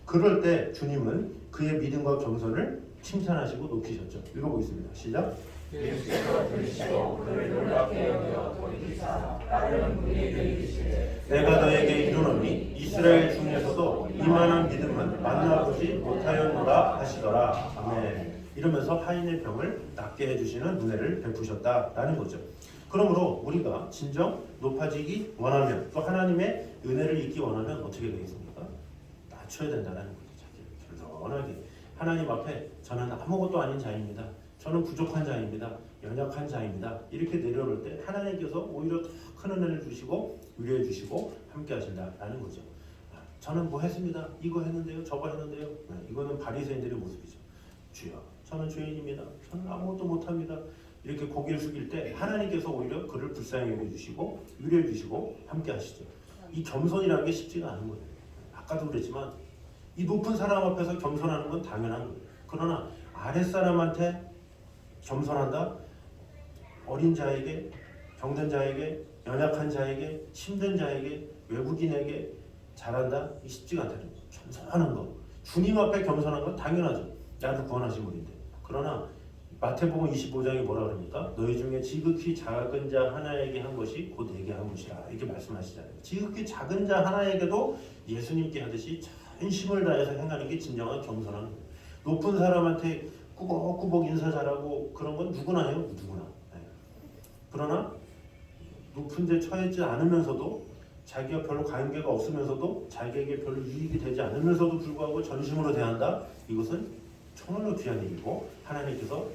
그럴 때 주님은 그의 믿음과 겸손을 칭찬하시고 높이셨죠. 읽어보겠습니다. 시작. 예수께서 들으시고 그를 놀랍게 여겨 돌이키사 다른 그에게 이르시되 내가 너에게 이르노니 이스라엘 중에서도 이만한 믿음은 만나보지 못하였노라 하시더라. 아멘. 이러면서 하인의 병을 낫게 해주시는 은혜를 베푸셨다라는 거죠. 그러므로 우리가 진정 높아지기 원하면 또 하나님의 은혜를 잊기 원하면 어떻게 되겠습니까? 낮춰야 된다는 거죠. 자기를 겸손하게 하나님 앞에 저는 아무것도 아닌 자입니다. 저는 부족한 자입니다. 연약한 자입니다. 이렇게 내려올 때 하나님께서 오히려 더 큰 은혜를 주시고 위로해 주시고 함께 하신다라는 거죠. 저는 뭐 했습니다. 이거 했는데요. 저거 했는데요. 이거는 바리새인들의 모습이죠. 주여 저는 죄인입니다. 저는 아무것도 못합니다. 이렇게 고개를 숙일 때 하나님께서 오히려 그를 불쌍히 여겨주시고 위로해 주시고 함께 하시죠. 이 겸손이라는 게 쉽지가 않은 거예요. 아까도 그랬지만 이 높은 사람 앞에서 겸손하는 건 당연한 거예요. 그러나 아랫사람한테 겸손한다? 어린 자에게, 병든 자에게, 연약한 자에게, 힘든 자에게, 외국인에게 잘한다? 이 쉽지가 않다는 거죠. 겸손하는 거. 주님 앞에 겸손한 건 당연하죠. 나도 구원하신 분인데. 그러나 마태복음 25장이 뭐라 그럽니까? 너희 중에 지극히 작은 자 하나에게 한 것이 곧 내게 한 것이라 이렇게 말씀하시잖아요. 지극히 작은 자 하나에게도 예수님께 하듯이 전심을 다해서 행하는 게 진정한 겸손한 거예요. 높은 사람한테 꾸벅꾸벅 인사 잘하고 그런 건 누구나 해요. 누구나. 네. 그러나 높은 데 처해지 않으면서도 자기가 별로 관계가 없으면서도 자기에게 별로 유익이 되지 않으면서도 불구하고 전심으로 대한다. 이것은 정말로 귀한 일이고 하나님께서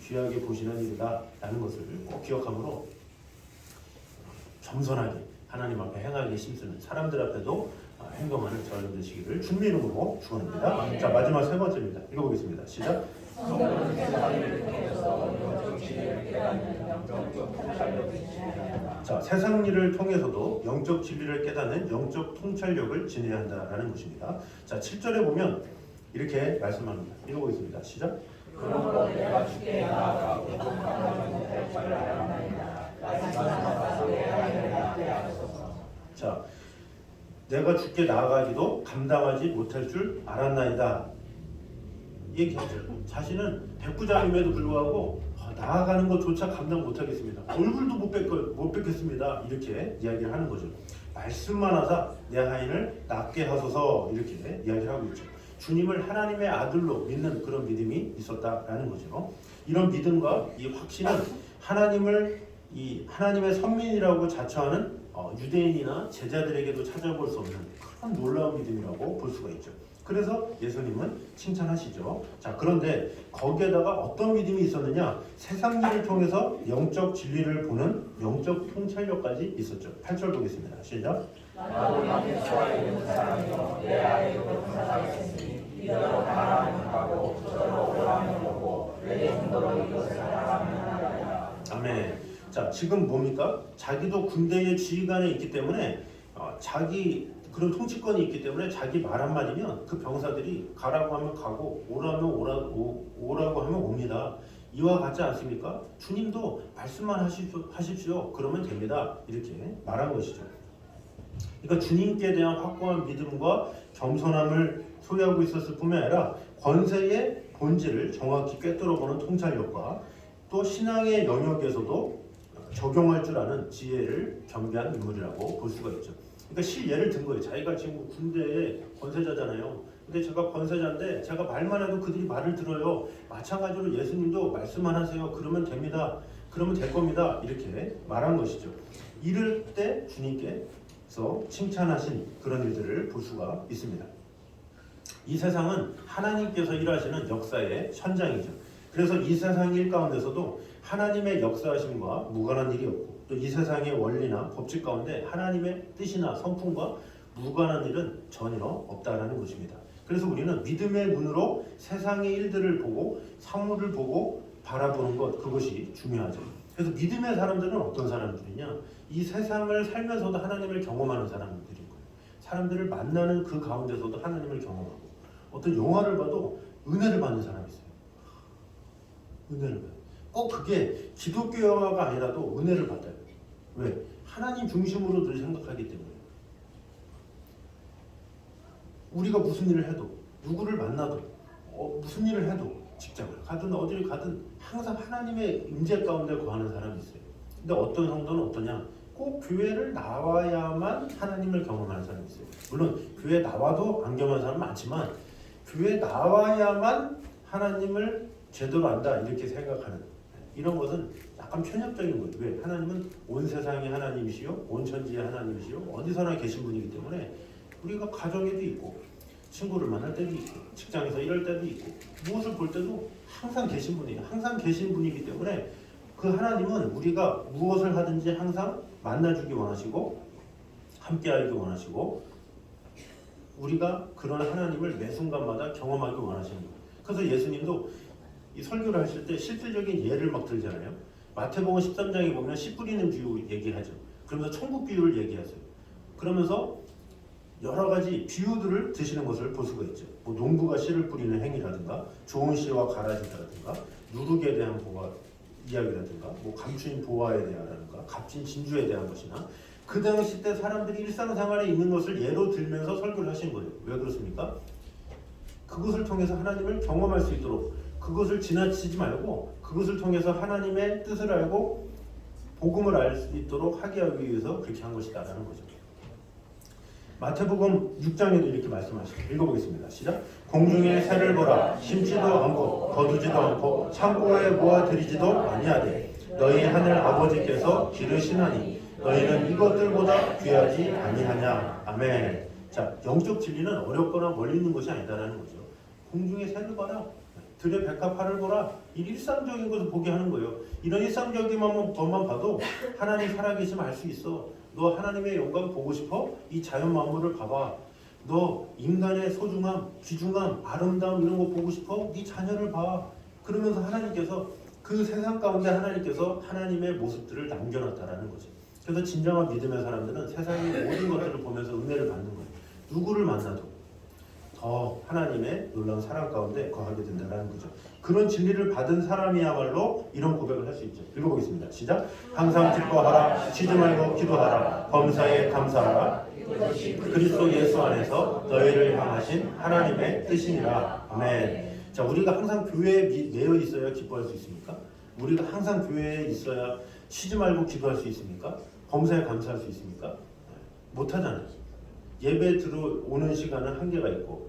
귀하게 보시는 일이다 라는 것을 꼭 기억함으로 겸손하게 하나님 앞에 행하게 힘쓰는 사람들 앞에도 행동하는 저희들 되시기를 주님의 이름으로 축원합니다. 자, 마지막 세 번째입니다. 읽어보겠습니다. 시작. 자, 세상 일을 통해서도 영적 진리를 깨닫는 영적 통찰력을 지녀야 한다라는 것입니다. 자, 7절에 보면 이렇게 말씀합니다. 읽어보겠습니다. 시작. 그러므로 내가 주께 나아가 부족함을 못할 줄 알았나이다. 말씀하사 내 하나님을 나게 하소서. 자, 내가 주께 나아가기도 감당하지 못할 줄 알았나이다. 얘기하죠. 자신은 백부장임에도 불구하고 나아가는 것조차 감당 못하겠습니다. 얼굴도 못 뵙겠습니다. 이렇게 이야기를 하는 거죠. 말씀만 하사 내 하인을 낫게 하소서 이렇게 이야기를 하고 있죠. 주님을 하나님의 아들로 믿는 그런 믿음이 있었다라는 거죠. 이런 믿음과 이 확신은 하나님의 선민이라고 자처하는 유대인이나 제자들에게도 찾아볼 수 없는 그런 놀라운 믿음이라고 볼 수가 있죠. 그래서 예수님은 칭찬하시죠. 자, 그런데 거기에다가 어떤 믿음이 있었느냐? 세상 일을 통해서 영적 진리를 보는 영적 통찰력까지 있었죠. 8절 보겠습니다. 시작. 나도 남에서와 있는 사람이요 내 아래로 공사가 있으니 이더러 바라는 하고 저더러 오라는 거고 내 정도로 이것을 하라면 하나이다. 아멘. 자, 지금 뭡니까? 자기도 군대의 지휘관에 있기 때문에 자기 그런 통치권이 있기 때문에 자기 말 한마디면 그 병사들이 가라고 하면 가고 오라고 하면 옵니다. 이와 같지 않습니까? 주님도 말씀만 하십시오. 그러면 됩니다. 이렇게 말한 것이죠. 그러니까 주님께 대한 확고한 믿음과 겸손함을 소유하고 있었을 뿐만 아니라 권세의 본질을 정확히 꿰뚫어보는 통찰력과 또 신앙의 영역에서도 적용할 줄 아는 지혜를 겸비한 인물이라고 볼 수가 있죠. 그러니까 실예를 든 거예요. 자기가 지금 군대의 권세자잖아요. 근데 제가 권세자인데 제가 말만 해도 그들이 말을 들어요. 마찬가지로 예수님도 말씀만 하세요. 그러면 됩니다. 그러면 될 겁니다. 이렇게 말한 것이죠. 이럴 때 주님께서 칭찬하신 그런 일들을 볼 수가 있습니다. 이 세상은 하나님께서 일하시는 역사의 현장이죠. 그래서 이 세상 일 가운데서도 하나님의 역사하심과 무관한 일이 없고 또 이 세상의 원리나 법칙 가운데 하나님의 뜻이나 성품과 무관한 일은 전혀 없다라는 것입니다. 그래서 우리는 믿음의 눈으로 세상의 일들을 보고 사물을 보고 바라보는 것, 그것이 중요하죠. 그래서 믿음의 사람들은 어떤 사람들이냐? 이 세상을 살면서도 하나님을 경험하는 사람들인 거예요. 사람들을 만나는 그 가운데서도 하나님을 경험하고 어떤 영화를 봐도 은혜를 받는 사람이 있어요. 은혜를 받아요. 꼭 그게 기독교 영화가 아니라도 은혜를 받아요. 왜? 하나님 중심으로 늘 생각하기 때문에. 우리가 무슨 일을 해도 누구를 만나도 무슨 일을 해도 직장을 가든 어디를 가든 항상 하나님의 임재 가운데 거하는 사람이 있어요. 근데 어떤 성도는 어떠냐? 꼭 교회를 나와야만 하나님을 경험하는 사람이 있어요. 물론 교회 나와도 안 경험하는 사람은 많지만 교회 나와야만 하나님을 제대로 안다 이렇게 생각하는 이런 것은 약간 편협적인 거예요. 왜? 하나님은 온 세상의 하나님이시요 온 천지의 하나님이시요 어디서나 계신 분이기 때문에 우리가 가정에도 있고 친구를 만날 때도 있고 직장에서 일할 때도 있고 무엇을 볼 때도 항상 계신 분이에요. 항상 계신 분이기 때문에 그 하나님은 우리가 무엇을 하든지 항상 만나주기 원하시고 함께하기 원하시고 우리가 그런 하나님을 매 순간마다 경험하기 원하시는 거예요. 그래서 예수님도 이 설교를 하실 때 실질적인 예를 막 들잖아요. 마태복음 13장에 보면 씨 뿌리는 비유 얘기하죠. 그러면서 천국 비유를 얘기하세요. 그러면서 여러 가지 비유들을 드시는 것을 볼 수가 있죠. 뭐 농부가 씨를 뿌리는 행위라든가 좋은 씨와 가라지다라든가 누룩에 대한 보가 이야기라든가 뭐 감추인 보화에 대하라든가 값진 진주에 대한 것이나 그 당시 때 사람들이 일상생활에 있는 것을 예로 들면서 설교를 하신 거예요. 왜 그렇습니까? 그것을 통해서 하나님을 경험할 수 있도록, 그것을 지나치지 말고 그것을 통해서 하나님의 뜻을 알고 복음을 알 수 있도록 하게 하기 위해서 그렇게 한 것이다라는 거죠. 마태복음 6장에도 이렇게 말씀하시죠. 읽어보겠습니다. 시작. 공중의 새를 보라. 심지도 않고 거두지도 않고 창고에 모아들이지도 아니하되 너희 하늘 아버지께서 기르시나니 너희는 이것들보다 귀하지 아니하냐. 아멘. 자, 영적 진리는 어렵거나 멀리 있는 것이 아니다라는 거죠. 공중의 새를 봐라. 들의 백합화를 보라. 이 일상적인 것을 보게 하는 거예요. 이런 일상적인 것만 봐도 하나님 살아계심 알 수 있어. 너 하나님의 영광 보고 싶어? 이 자연 만물을 봐봐. 너 인간의 소중함, 귀중함, 아름다움 이런 거 보고 싶어? 네 자녀를 봐. 그러면서 하나님께서 그 세상 가운데 하나님께서 하나님의 모습들을 남겨놨다라는 거죠. 그래서 진정한 믿음의 사람들은 세상의 모든 것들을 보면서 은혜를 받는 거예요. 누구를 만나도 더 하나님의 놀라운 사랑 가운데 거하게 된다는 거죠. 그런 진리를 받은 사람이야말로 이런 고백을 할 수 있죠. 읽어보겠습니다. 시작. 항상 기뻐하라. 쉬지 말고 기도하라. 범사에 감사하라. 그리스도 예수 안에서 너희를 향하신 하나님의 뜻이니라. 아멘. 자, 우리가 항상 교회에 매여 있어야 기뻐할 수 있습니까? 우리가 항상 교회에 있어야 쉬지 말고 기도할 수 있습니까? 범사에 감사할 수 있습니까? 못하잖아요. 예배 들어오는 시간은 한계가 있고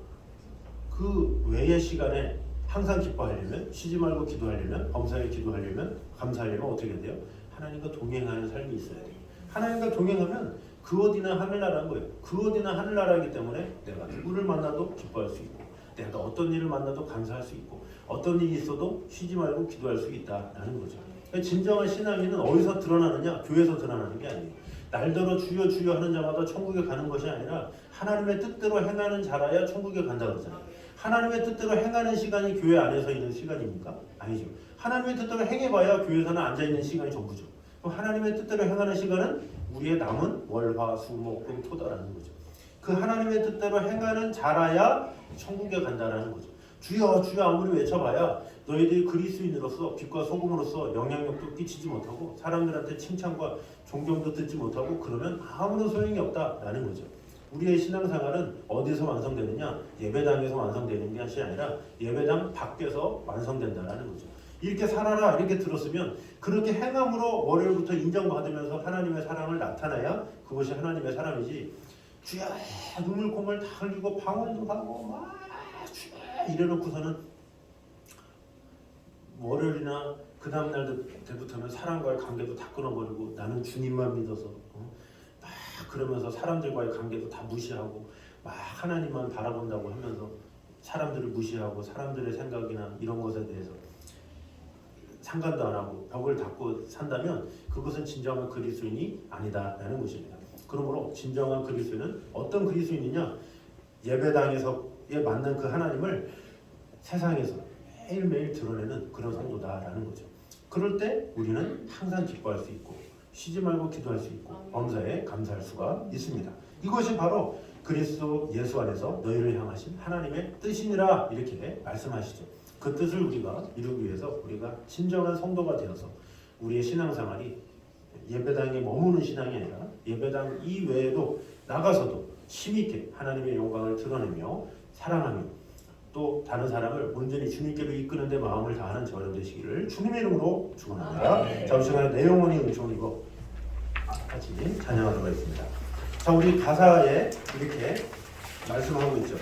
그 외의 시간에 항상 기뻐하려면, 쉬지 말고 기도하려면, 범사에 기도하려면, 감사하려면 어떻게 해야 돼요? 하나님과 동행하는 삶이 있어야 돼요. 하나님과 동행하면 그 어디나 하늘나라인 거예요. 그 어디나 하늘나라이기 때문에 내가 누구를 만나도 기뻐할 수 있고 내가 어떤 일을 만나도 감사할 수 있고 어떤 일이 있어도 쉬지 말고 기도할 수 있다라는 거죠. 진정한 신앙인은 어디서 드러나느냐? 교회에서 드러나는 게 아니에요. 날더러 주여 주여 하는 자마다 천국에 가는 것이 아니라 하나님의 뜻대로 행하는 자라야 천국에 간다 그러잖아요. 하나님의 뜻대로 행하는 시간이 교회 안에서 있는 시간입니까? 아니죠. 하나님의 뜻대로 행해봐야 교회에서는 앉아있는 시간이 전부죠. 그럼 하나님의 뜻대로 행하는 시간은 우리의 남은 월, 화, 수, 목, 금, 토다라는 거죠. 그 하나님의 뜻대로 행하는 자라야 천국에 간다라는 거죠. 주여 주여 아무리 외쳐봐야 너희들이 그리스도인으로서 빛과 소금으로서 영향력도 끼치지 못하고 사람들한테 칭찬과 존경도 듣지 못하고 그러면 아무런 소용이 없다라는 거죠. 우리의 신앙생활은 어디서 완성되느냐? 예배당에서 완성되는 것이 아니라 예배당 밖에서 완성된다라는 거죠. 이렇게 살아라 이렇게 들었으면 그렇게 행함으로 월요일부터 인정받으면서 하나님의 사랑을 나타내야 그것이 하나님의 사람이지. 주여 눈물 콧물 다 흘리고 방언도 하고 막 주여 이래놓고서는 월요일이나 그 다음날 때부터는 사람과의 관계도 다 끊어버리고 나는 주님만 믿어서 막 그러면서 사람들과의 관계도 다 무시하고 막 하나님만 바라본다고 하면서 사람들을 무시하고 사람들의 생각이나 이런 것에 대해서 상관도 안 하고 벽을 닫고 산다면 그것은 진정한 그리스도인이 아니다라는 것입니다. 그러므로 진정한 그리스도인은 어떤 그리스도인이냐? 예배당에서에 만난 그 하나님을 세상에서 매일매일 드러내는 그런 성도다라는 거죠. 그럴 때 우리는 항상 기뻐할 수 있고 쉬지 말고 기도할 수 있고 범사에 감사할 수가 있습니다. 이것이 바로 그리스도 예수 안에서 너희를 향하신 하나님의 뜻이니라 이렇게 말씀하시죠. 그 뜻을 우리가 이루기 위해서 우리가 진정한 성도가 되어서 우리의 신앙생활이 예배당에 머무는 신앙이 아니라 예배당 이외에도 나가서도 힘있게 하나님의 영광을 드러내며 사랑하며 또 다른 사람을 온전히 주님께로 이끄는 데 마음을 다하는 저는 되시기를 주님의 이름으로 축원합니다. 자, 우리 시간에 내 영혼이 은총을 입어 같이 찬양하도록 하겠습니다. 자, 우리 가사에 이렇게 말씀하고 있죠.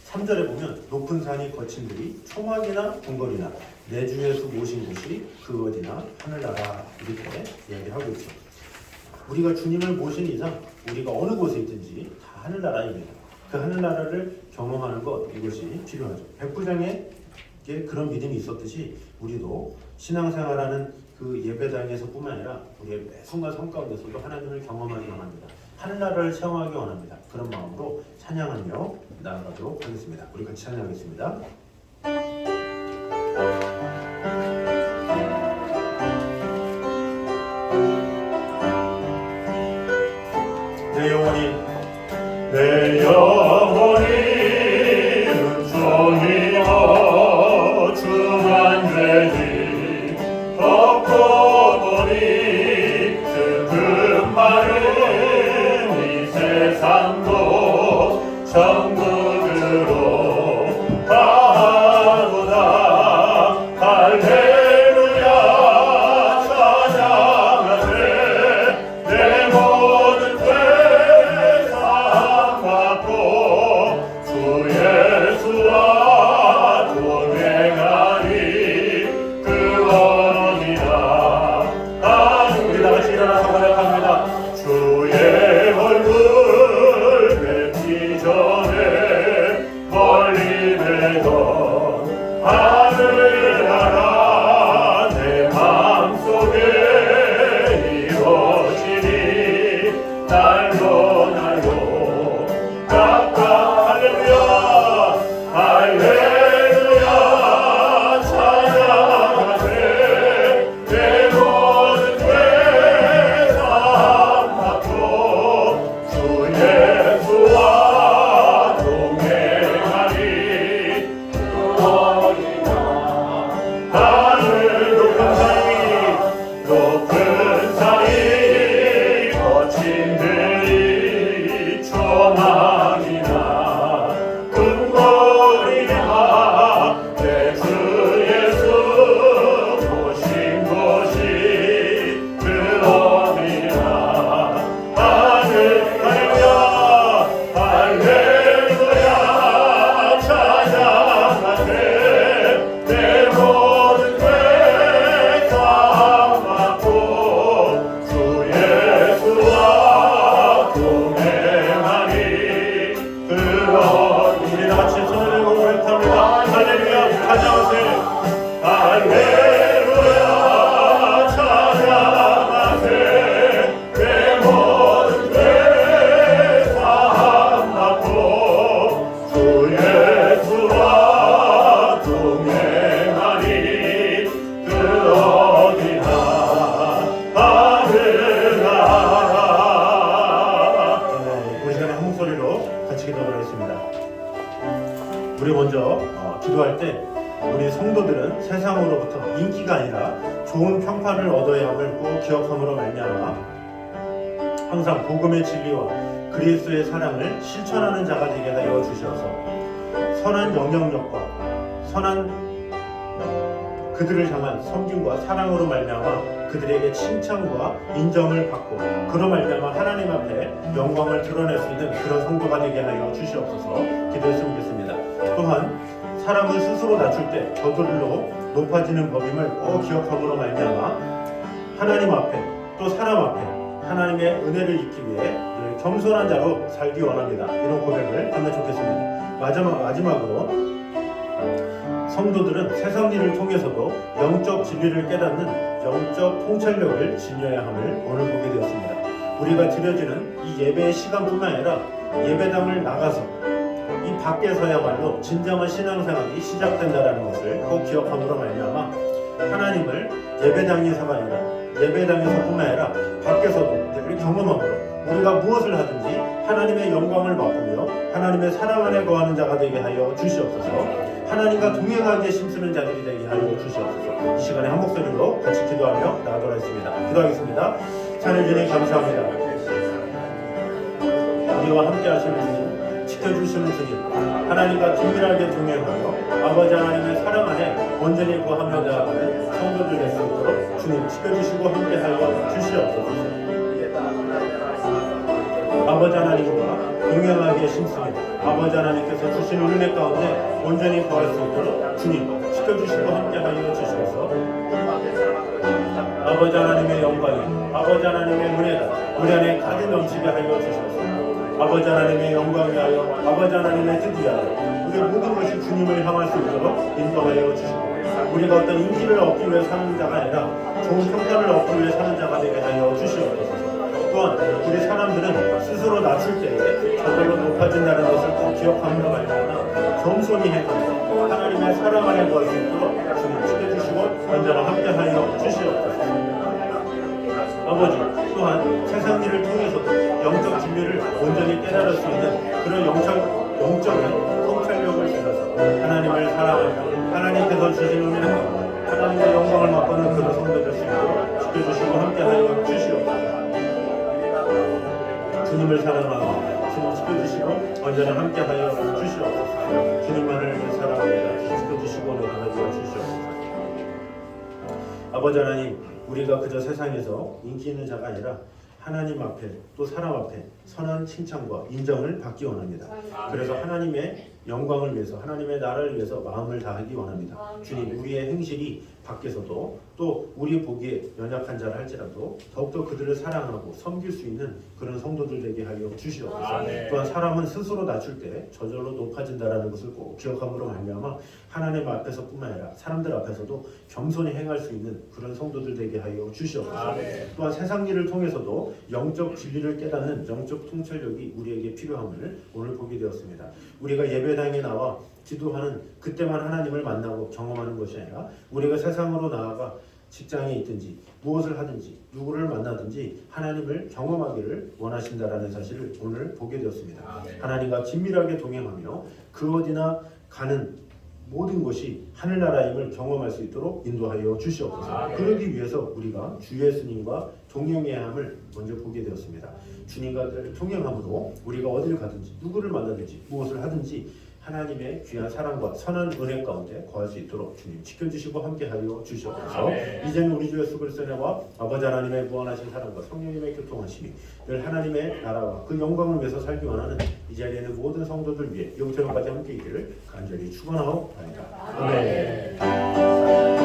3절에 보면 높은 산이 거친 들이 초막이나 궁궐이나 내 주 예수 모신 곳이 그 어디나 하늘나라 이렇게 이야기하고 있죠. 우리가 주님을 모신 이상 우리가 어느 곳에 있든지 다 하늘나라입니다. 그 하늘나라를 경험하는 것 이것이 필요하죠. 백부장에게 그런 믿음이 있었듯이 우리도 신앙생활하는 그 예배당에서뿐만 아니라 우리의 매 순간 삶 가운데서도 하나님을 경험하기 원합니다. 하늘나라를 체험하기 원합니다. 그런 마음으로 찬양하며 나아가도록 하겠습니다. 우리 같이 찬양하겠습니다. 내 영혼이 은총이여 주만 되지 날로 날로 각각 할렐루야 할렐루야 찬양하세 내 모든 죄 사함받고 주 예수와 동행하리 그러리라 하늘 높은 산이 높은 산이 거친 들이 조망이나 궁궐이나 내 주 예수 모신 곳이 그러리라 하늘 할렐루야 할렐루야 찬양하세 내 모든 죄 사함받고 주 예수와 동행하리 그러리라 같이 손을 들고 고백합니다 할렐루야 찬양하세 할렐루야 찬양하세 내 모든 죄 사함받고 주 예수와 동행하리 그러리라 하늘나라. 우리 시간에 한 목소리로 같이 기도를 하겠습니다. 우리 먼저 기도할 때 우리 성도들은 세상으로부터 인기가 아니라 좋은 평판을 얻어야 함을 꼭 기억함으로 말미암아 항상 복음의 진리와 그리스도의 사랑을 실천하는 자가 되게 하여 주셔서 선한 영향력과 선한 그들을 향한 섬김과 사랑으로 말미암아 그들에게 칭찬과 인정을 받고 그로 말미암아 하나님 앞에 영광을 드러낼 수 있는 그런 성도가 되게 하여 주시옵소서 기도했으면 좋겠습니다. 또한 사람은 스스로 낮출 때 저절로 높아지는 법임을 꼭 기억함으로 말미암아 하나님 앞에 또 사람 앞에 하나님의 은혜를 입기 위해 늘 겸손한 자로 살기 원합니다. 이런 고백을 하면 좋겠습니다. 마지막으로 성도들은 세상 일을 통해서도 영적 진리를 깨닫는 영적 통찰력을 지녀야 함을 오늘 보게 되었습니다. 우리가 드려지는 이 예배의 시간뿐만 아니라 예배당을 나가서 이 밖에서야말로 진정한 신앙생활이 시작된다는 것을 꼭 기억함으로 말미암아 하나님을 예배당에서가 아니라 예배당에서뿐만 아니라 밖에서도 늘 경험함으로 우리가 무엇을 하든지 하나님의 영광을 맛보며 하나님의 사랑 안에 거하는 자가 되게 하여 주시옵소서. 하나님과 동행하기에 힘쓰는 자들이 되게 하여 주시옵소서. 이 시간에 한 목소리로 같이 기도하며 나아가도록 하겠습니다. 기도하겠습니다. 찬양주님 감사합니다. 우리와 함께 하시는 주님, 지켜주시는 주님, 하나님과 긴밀하게 동행하며 아버지 하나님의 사랑 안에 온전히 거하며 나아가는 성도들 될 수 있도록 주님 지켜주시고 함께하여 주시옵소서. 아버지 하나님과 동행하기에 힘쓰며 아버지 하나님께서 주신 은혜 가운데 온전히 거할 수 있도록 주님 지켜주시고 함께하여 주시옵소서. 아버지 하나님의 영광이 아버지 하나님의 은혜가 우리 안에 가득 넘치게 하여 주시옵소서. 아버지 하나님의 영광이 하여 아버지 하나님의 뜻이 하여 우리 모든 것이 주님을 향할 수 있도록 인도하여 주시고 우리가 어떤 인기를 얻기 위해 사는 자가 아니라 좋은 평가를 얻기 위해 사는 자가 되게 하여 주시옵소서. 또한 우리 사람들은 스스로 낮출 때에 저절로 높아진다는 것을 꼭 기억함으로 말미암아 겸손히 행하며 하나님의 사랑 안에 거할 수 있도록 주님 지켜주시고 언제나 함께하여 주시옵소서. 아버지 또한 세상 일을 통해서도 영적 진리를 온전히 깨달을 수 있는 그런 영적인 통찰력을 주셔서 하나님을 사랑하며 하나님께서 주신 은혜를 하나님의 영광을 맛보는 그런 성도 될 수 있도록 지켜주시고 함께하여 주시옵소서. 주님을 사랑하고 주님 지켜주시고 언제나 함께하여 주시옵소서. 주님만을 사랑합니다. 지켜주시고 은혜하여 주시옵소서. 아버지 하나님, 우리가 그저 세상에서 인기 있는 자가 아니라 하나님 앞에 또 사람 앞에 선한 칭찬과 인정을 받기 원합니다. 그래서 하나님의 영광을 위해서 하나님의 나라를 위해서 마음을 다하기 원합니다. 아멘. 주님 우리의 행실이 밖에서도 또 우리 보기에 연약한 자라 할지라도 더욱더 그들을 사랑하고 섬길 수 있는 그런 성도들 되게 하여 주시옵소서. 아멘. 또한 사람은 스스로 낮출 때 저절로 높아진다라는 것을 꼭 기억함으로 말미암아 하나님 앞에서뿐만 아니라 사람들 앞에서도 겸손히 행할 수 있는 그런 성도들 되게 하여 주시옵소서. 아멘. 또한 세상 일을 통해서도 영적 진리를 깨닫는 영적 통찰력이 우리에게 필요함을 오늘 보게 되었습니다. 우리가 예배당에 나와 기도하는 그때만 하나님을 만나고 경험하는 것이 아니라 우리가 세상으로 나아가 직장에 있든지 무엇을 하든지 누구를 만나든지 하나님을 경험하기를 원하신다라는 사실을 오늘 보게 되었습니다. 아멘. 하나님과 긴밀하게 동행하며 그 어디나 가는 모든 것이 하늘나라임을 경험할 수 있도록 인도하여 주시옵소서. 아멘. 그러기 위해서 우리가 주 예수님과 동행해야 함을 먼저 보게 되었습니다. 주님과 동행함으로 우리가 어디를 가든지 누구를 만나든지 무엇을 하든지 하나님의 귀한 사랑과 선한 은혜 가운데 거할 수 있도록 주님 지켜주시고 함께하여 주시옵소서. 아멘. 이제는 우리 주 예수 그리스도의 은혜와 아버지 하나님의 무한하신 사랑과 성령님의 교통하심이 늘 하나님의 나라와 그 영광을 위해서 살기 원하는 이 자리에 있는 모든 성도들 위해 영태로까지 함께 있기를 간절히 축원하옵나이다. 아멘.